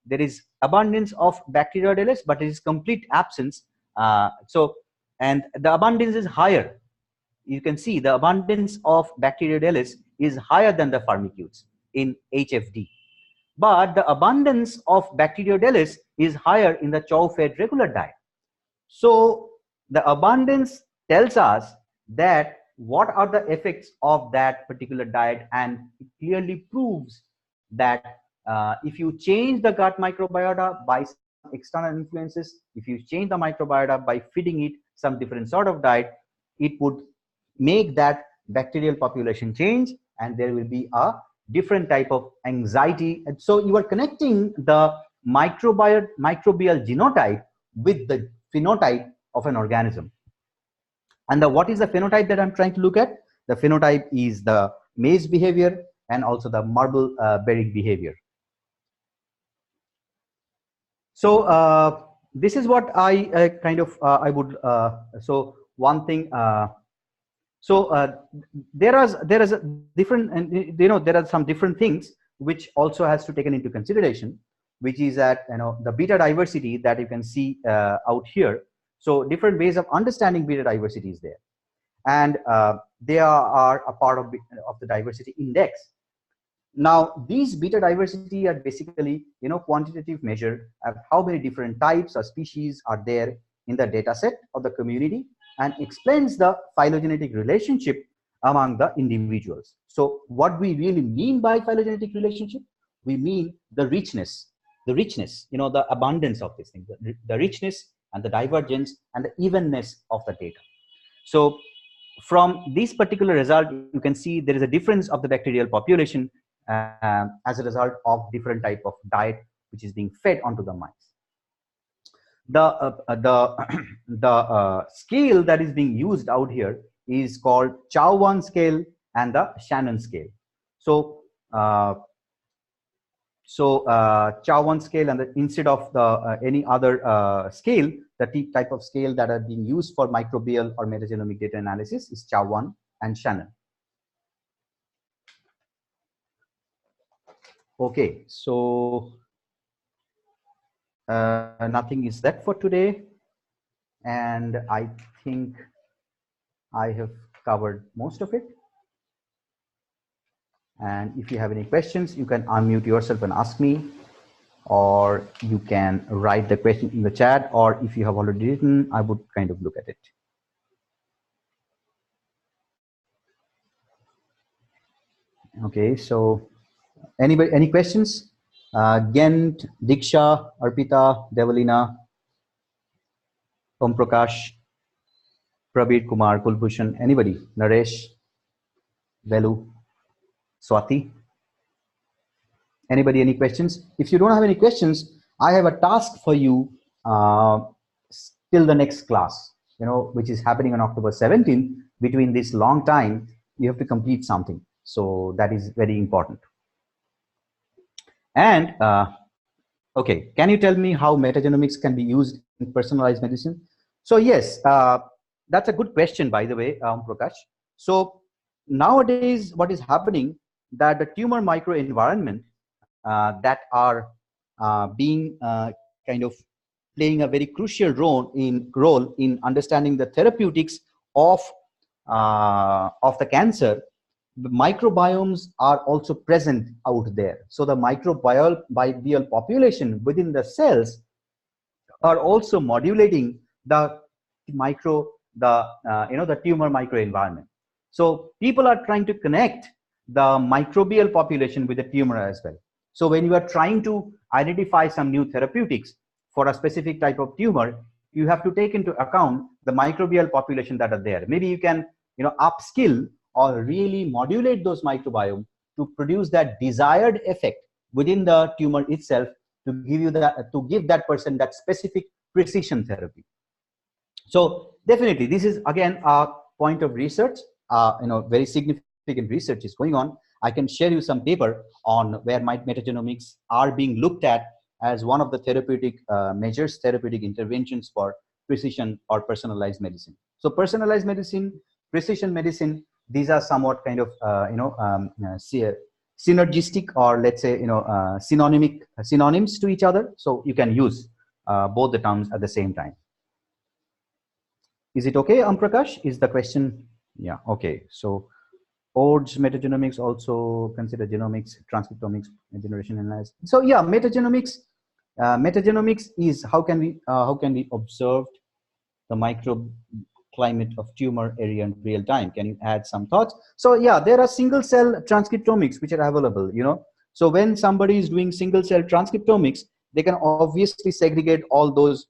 there is abundance of Bacteroidetes, but it is complete absence. And the abundance is higher. You can see the abundance of Bacteroidetes is higher than the Firmicutes in HFD. But the abundance of Bacteroidetes is higher in the chow fed regular diet. So the abundance tells us that what are the effects of that particular diet, and it clearly proves that if you change the gut microbiota by some external influences, if you change the microbiota by feeding it some different sort of diet, it would make that bacterial population change, and there will be a different type of anxiety. And so you are connecting the microbial genotype with the phenotype of an organism. And what is the phenotype that I'm trying to look at? The phenotype is the maze behavior and also the marble berry behavior. So this is what I I would, so one thing, there is a different, and there are some different things which also has to taken into consideration, which is that the beta diversity that you can see out here. So different ways of understanding beta diversity is there, and they are a part of the diversity index. Now these beta diversity are basically quantitative measure of how many different types or species are there in the data set of the community, and explains the phylogenetic relationship among the individuals. So what we really mean by phylogenetic relationship, we mean the richness, the abundance of this thing, the richness and the divergence and the evenness of the data. So from this particular result, you can see there is a difference of the bacterial population as a result of different type of diet which is being fed onto the mice. The scale that is being used out here is called Chow-1 scale and the Shannon scale. So Chow-1 scale, and instead of the any other scale, the type of scale that are being used for microbial or metagenomic data analysis is Chow-1 and Shannon. Okay, so nothing is that for today, and I think I have covered most of it. And if you have any questions, you can unmute yourself and ask me, or you can write the question in the chat, or if you have already written, I would kind of look at it. Okay, so anybody, any questions? Gent, Diksha, Arpita, Devalina, Om Prakash, Prabir Kumar, Kulbhushan, anybody? Naresh, Velu. Swati? Anybody, any questions? If you don't have any questions, I have a task for you till the next class, which is happening on October 17th. Between this long time, you have to complete something. So that is very important. And okay, can you tell me how metagenomics can be used in personalized medicine? So yes, that's a good question, by the way, Prakash. So nowadays, what is happening that the tumor microenvironment that are being kind of playing a very crucial role in understanding the therapeutics of the cancer. The microbiomes are also present out there. So the microbial population within the cells are also modulating the the tumor microenvironment. So people are trying to connect the microbial population with the tumor as well. So when you are trying to identify some new therapeutics for a specific type of tumor, you have to take into account the microbial population that are there. Maybe you can upskill or really modulate those microbiome to produce that desired effect within the tumor itself, to give that person that specific precision therapy. So definitely this is again a point of research. Very significant research is going on. I can share you some paper on where metagenomics are being looked at as one of the therapeutic measures, therapeutic interventions for precision or personalized medicine. So personalized medicine, precision medicine, these are somewhat kind of synergistic, or let's say synonyms to each other. So you can use both the terms at the same time. Is it okay, Prakash? Is the question? Yeah. Okay. So Ord's metagenomics also consider genomics, transcriptomics, generation analysis. So yeah, metagenomics. Metagenomics is how can we observe the microclimate of tumor area in real time? Can you add some thoughts? So yeah, there are single cell transcriptomics which are available. So when somebody is doing single cell transcriptomics, they can obviously segregate all those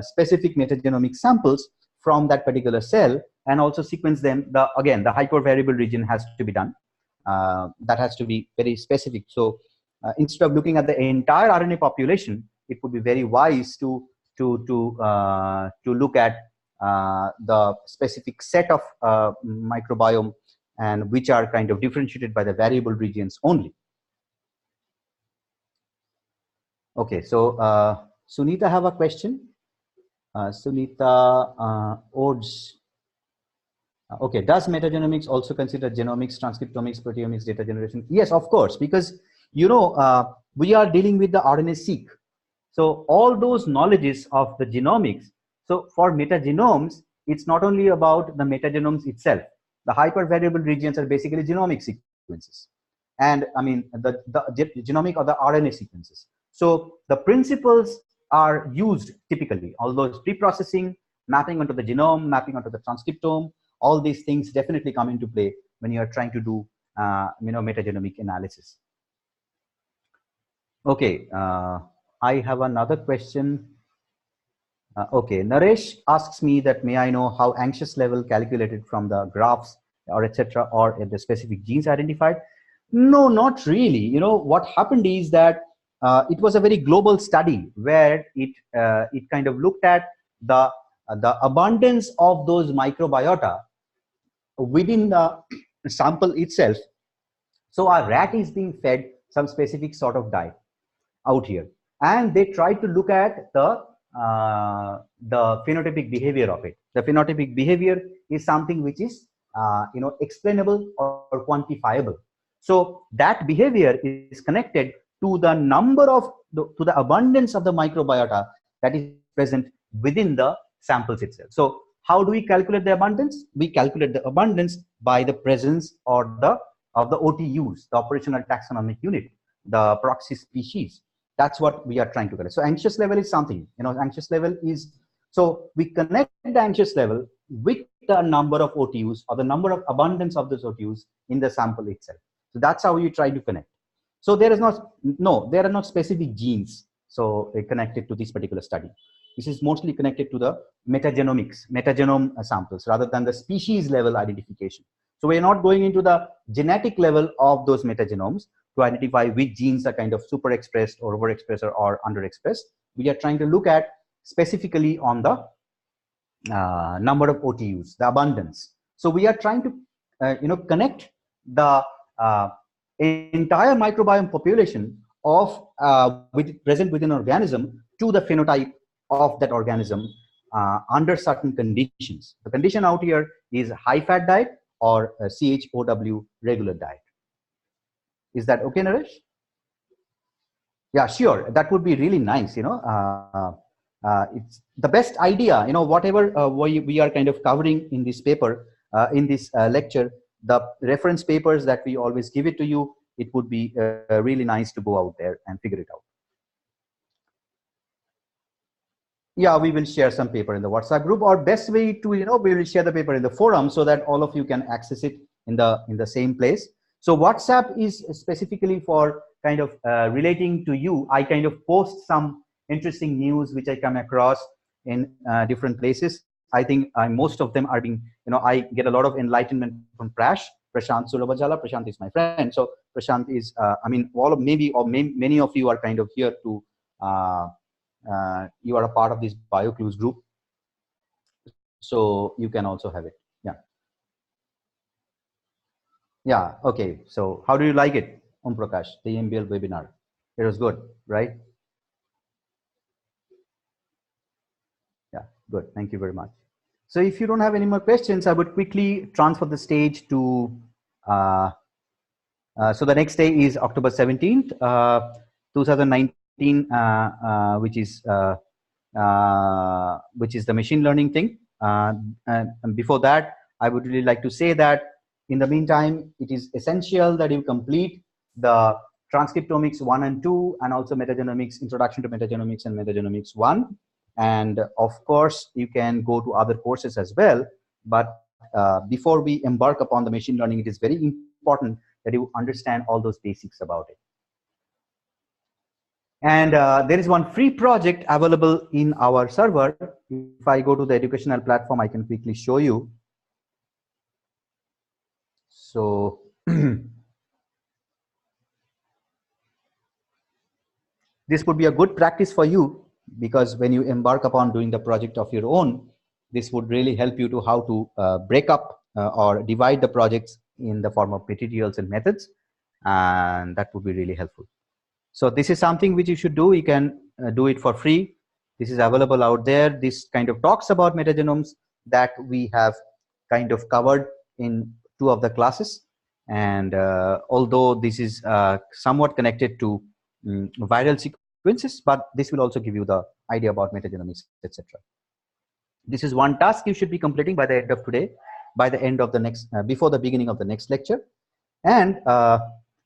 specific metagenomic samples from that particular cell and also sequence them. Again, the hypervariable region has to be done. That has to be very specific. So instead of looking at the entire RNA population, it would be very wise to look at the specific set of microbiome, and which are kind of differentiated by the variable regions only. Okay, so Sunita have a question. Sunita Odes. Okay, does metagenomics also consider genomics, transcriptomics, proteomics, data generation? Yes, of course, because we are dealing with the RNA-seq. So all those knowledges of the genomics. So for metagenomes, it's not only about the metagenomes itself. The hypervariable regions are basically genomic sequences, and I mean the genomic or the RNA sequences. So the principles are used typically. All those pre-processing, mapping onto the genome, mapping onto the transcriptome, all these things definitely come into play when you are trying to do metagenomic analysis. Okay, I have another question. Okay, Naresh asks me that may I know how anxious level calculated from the graphs or etc. or the specific genes identified? No, not really. What happened is that it was a very global study where it kind of looked at the abundance of those microbiota within the sample itself. So our rat is being fed some specific sort of diet out here, and they try to look at the phenotypic behavior of it. The phenotypic behavior is something which is explainable or quantifiable. So that behavior is connected to the number of to the abundance of the microbiota that is present within the samples itself. So how do we calculate the abundance? We calculate the abundance by the presence or of the OTUs, the operational taxonomic unit, the proxy species. That's what we are trying to get. So anxious level is something, anxious level is, so we connect the anxious level with the number of OTUs or the number of abundance of those OTUs in the sample itself. So that's how you try to connect. So there are not specific genes so connected to this particular study. This is mostly connected to the metagenome samples rather than the species level identification. So we are not going into the genetic level of those metagenomes to identify which genes are kind of super expressed or overexpressed or underexpressed. We are trying to look at specifically on the number of OTUs, the abundance. So we are trying to connect the entire microbiome population of present within an organism to the phenotype of that organism under certain conditions. The condition out here is high fat diet or CHOW regular diet. Is that okay, Naresh? Yeah, sure. That would be really nice. It's the best idea. Whatever we are kind of covering in this paper, in this lecture, the reference papers that we always give it to you. It would be really nice to go out there and figure it out. Yeah, we will share some paper in the WhatsApp group, or best way to, we will share the paper in the forum so that all of you can access it in the same place. So WhatsApp is specifically for kind of relating to you. I kind of post some interesting news which I come across in different places. I think most of them are being, I get a lot of enlightenment from Prashant Surabajala. Prashant is my friend. So Prashant is, many of you are kind of here to, you are a part of this BioClues group. So you can also have it. Yeah. Yeah. Okay. So how do you like it, Om Prakash, the MBL webinar? It was good, right? Yeah, good. Thank you very much. So if you don't have any more questions, I would quickly transfer the stage to, so the next day is October 17th, 2019, which is the machine learning thing. And before that, I would really like to say that in the meantime, it is essential that you complete the transcriptomics 1 and 2, and also metagenomics, introduction to metagenomics and metagenomics 1. And of course, you can go to other courses as well. But before we embark upon the machine learning, it is very important that you understand all those basics about it. And there is one free project available in our server. If I go to the educational platform, I can quickly show you. So this would be a good practice for you, because when you embark upon doing the project of your own, this would really help you to how to break up or divide the projects in the form of materials and methods, and that would be really helpful. So this is something which you should do. You can do it for free. This is available out there. This kind of talks about metagenomes that we have kind of covered in 2 of the classes. And although this is somewhat connected to viral sequences, but this will also give you the idea about metagenomics, etc. This is one task you should be completing by the end of today, by the end of the next, before the beginning of the next lecture. And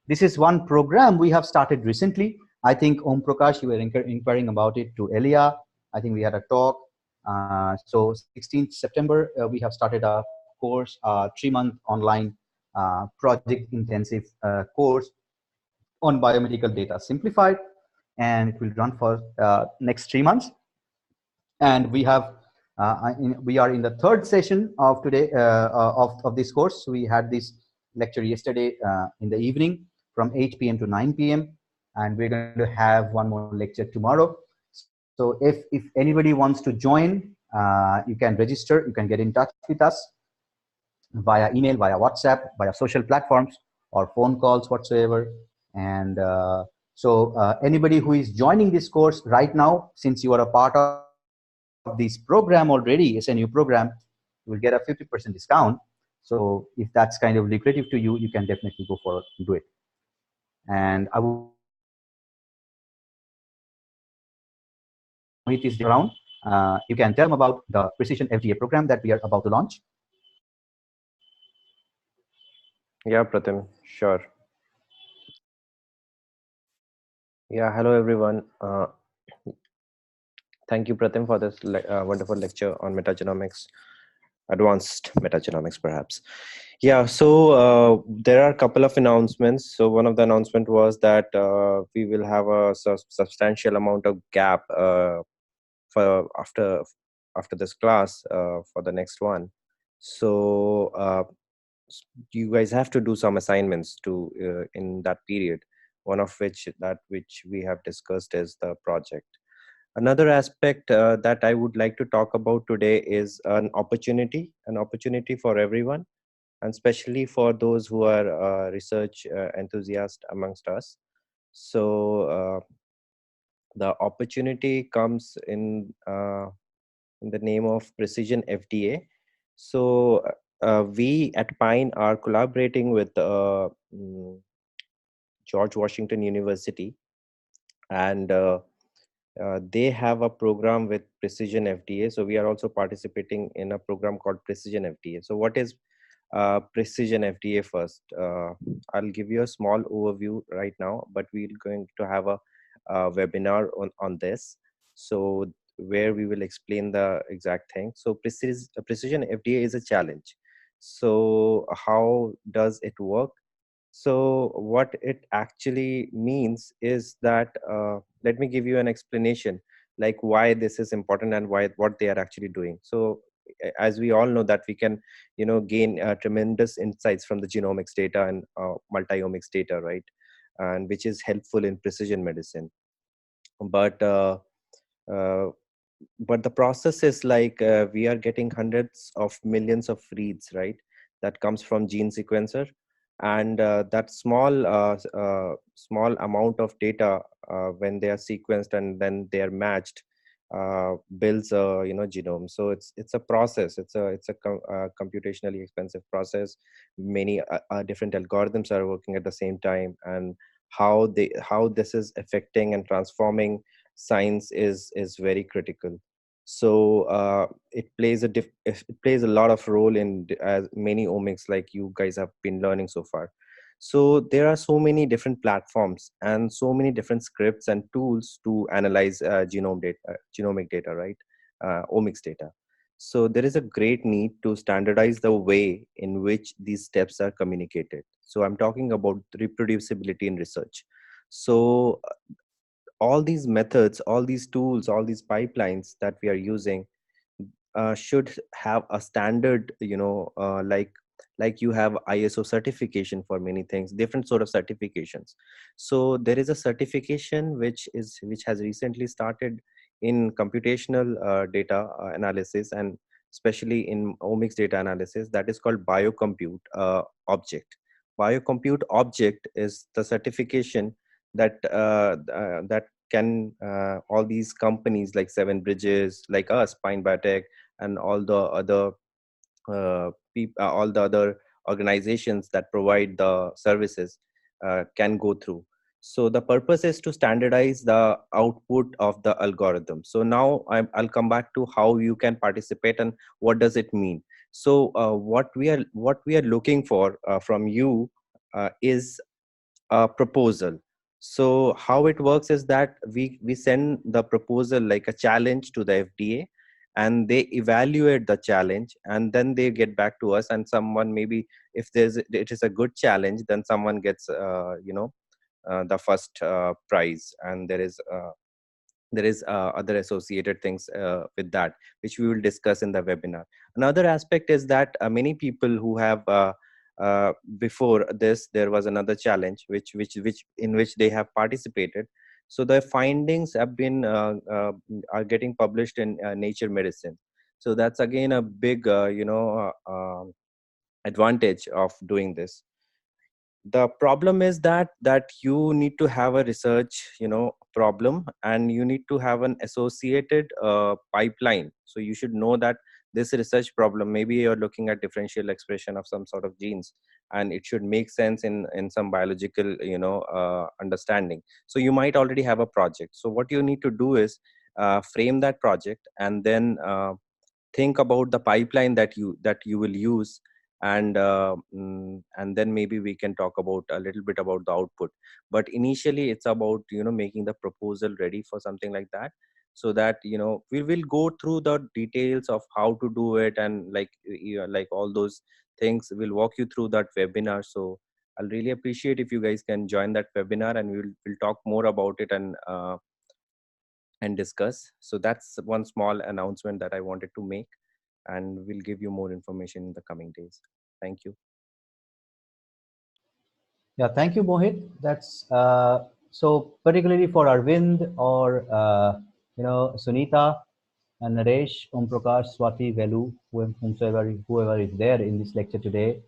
this is one program we have started recently. I think Om Prakash, you were inquiring about it to Elia. I think we had a talk. So 16th September, we have started a course, 3-month online project intensive course on biomedical data simplified, and it will run for next 3 months. And we have we are in the 3rd session of today of this course. We had this lecture yesterday in the evening from 8 p.m. to 9 p.m. and we're going to have one more lecture tomorrow. So if anybody wants to join, you can register. You can get in touch with us via email, via WhatsApp, via social platforms, or phone calls whatsoever. And so anybody who is joining this course right now, since you are a part of this program already, SNU program, you will get a 50% discount. So if that's kind of lucrative to you, you can definitely go for it and do it. And I will meet this around. You can tell them about the Precision FDA program that we are about to launch. Yeah, Pratim, sure. Yeah, hello everyone. Thank you, Pratim, for this wonderful lecture on metagenomics, advanced metagenomics, perhaps. Yeah, so there are a couple of announcements. So one of the announcement was that we will have a substantial amount of gap for after this class for the next one. So you guys have to do some assignments to in that period. One of which we have discussed is the project. Another aspect that I would like to talk about today is an opportunity for everyone, and especially for those who are research enthusiasts amongst us. So the opportunity comes in the name of Precision FDA. So we at Pine are collaborating with George Washington University, and they have a program with Precision FDA. So we are also participating in a program called Precision FDA. So what is Precision FDA first? I'll give you a small overview right now, but we're going to have a webinar on this. So where we will explain the exact thing. So Precision FDA is a challenge. So how does it work? So what it actually means is that let me give you an explanation, like why this is important and why what they are actually doing. So as we all know that we can, gain tremendous insights from the genomics data and multiomics data, right? And which is helpful in precision medicine. But uh, but the process is like we are getting hundreds of millions of reads, right? That comes from gene sequencer, and that small amount of data, when they are sequenced and then they are matched, builds a genome. So it's a process. It's a computationally expensive process. Many different algorithms are working at the same time, and how this is affecting and transforming science is very critical. So it plays a lot of role in as many omics, like you guys have been learning so far. So there are so many different platforms and so many different scripts and tools to analyze genomic data, right? Omics data. So there is a great need to standardize the way in which these steps are communicated. So I'm talking about reproducibility in research. So all these methods, all these tools, all these pipelines that we are using should have a standard, like you have ISO certification for many things, different sort of certifications. So there is a certification which has recently started in computational data analysis, and especially in omics data analysis, that is called biocompute object. Biocompute object is the certification that can all these companies like Seven Bridges, like us, Pine Biotech, and all the other organizations that provide the services can go through. So the purpose is to standardize the output of the algorithm. So now I'll come back to how you can participate and what does it mean. So what we are looking for from you is a proposal. So how it works is that we send the proposal like a challenge to the FDA, and they evaluate the challenge, and then they get back to us, and someone, maybe if it is a good challenge, then someone gets the first prize, and there is other associated things with that, which we will discuss in the webinar. Another aspect is that many people who have before this, there was another challenge which in which they have participated. So the findings have been are getting published in Nature Medicine. So that's again a big advantage of doing this. The problem is that you need to have a research problem, and you need to have an associated pipeline. So you should know that this research problem, maybe you're looking at differential expression of some sort of genes, and it should make sense in some biological understanding. So you might already have a project. So what you need to do is frame that project, and then think about the pipeline that you will use, and then maybe we can talk about a little bit about the output. But initially it's about making the proposal ready for something like that, so that we will go through the details of how to do it, and like all those things we'll walk you through that webinar. So I'll really appreciate if you guys can join that webinar, and we'll talk more about it and discuss. So that's one small announcement that I wanted to make, and we'll give you more information in the coming days. Thank you. Yeah, thank you, Mohit. That's so particularly for Arvind or Sunita and Naresh, Om Prakash, Swati, Velu, whoever is there in this lecture today,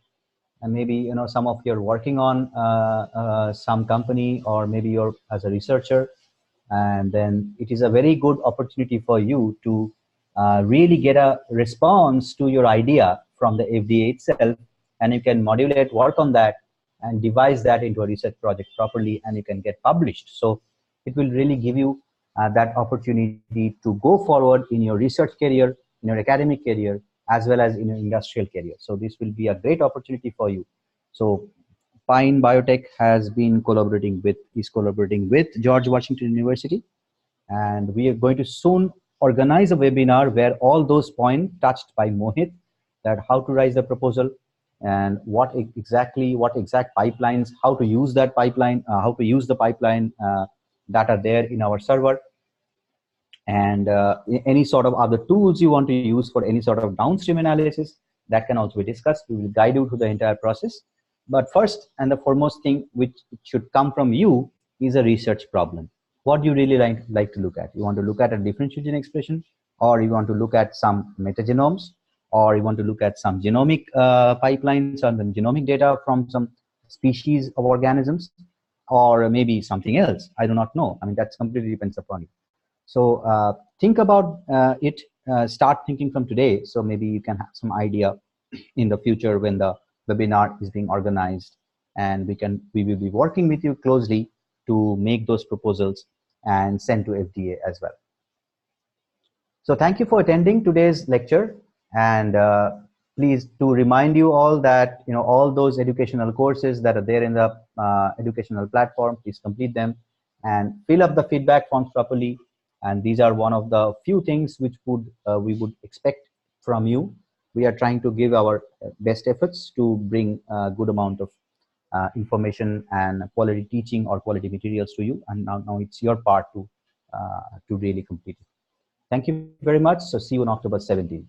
and maybe some of you are working on some company, or maybe you're as a researcher, and then it is a very good opportunity for you to really get a response to your idea from the FDA itself, and you can modulate, work on that, and devise that into a research project properly, and you can get published. So it will really give you that opportunity to go forward in your research career, in your academic career, as well as in your industrial career. So this will be a great opportunity for you. So Pine Biotech is collaborating with George Washington University, and we are going to soon organize a webinar where all those points touched by Mohit, that how to raise the proposal and what exact pipelines, how to use that pipeline, how to use the pipeline that are there in our server, and any sort of other tools you want to use for any sort of downstream analysis, that can also be discussed. We will guide you through the entire process. But first and the foremost thing which should come from you is a research problem. What do you really like to look at? You want to look at a differential gene expression, or you want to look at some metagenomes, or you want to look at some genomic pipelines or the genomic data from some species of organisms, or maybe something else. I do not know. I mean, that's completely depends upon you. So think about it, start thinking from today. So maybe you can have some idea in the future when the webinar is being organized, and we will be working with you closely to make those proposals and send to FDA as well. So thank you for attending today's lecture, and please to remind you all that all those educational courses that are there in the educational platform, please complete them and fill up the feedback forms properly. And these are one of the few things which we would expect from you. We are trying to give our best efforts to bring a good amount of information and quality teaching or quality materials to you. And now it's your part to really complete it. Thank you very much. So see you on October 17th.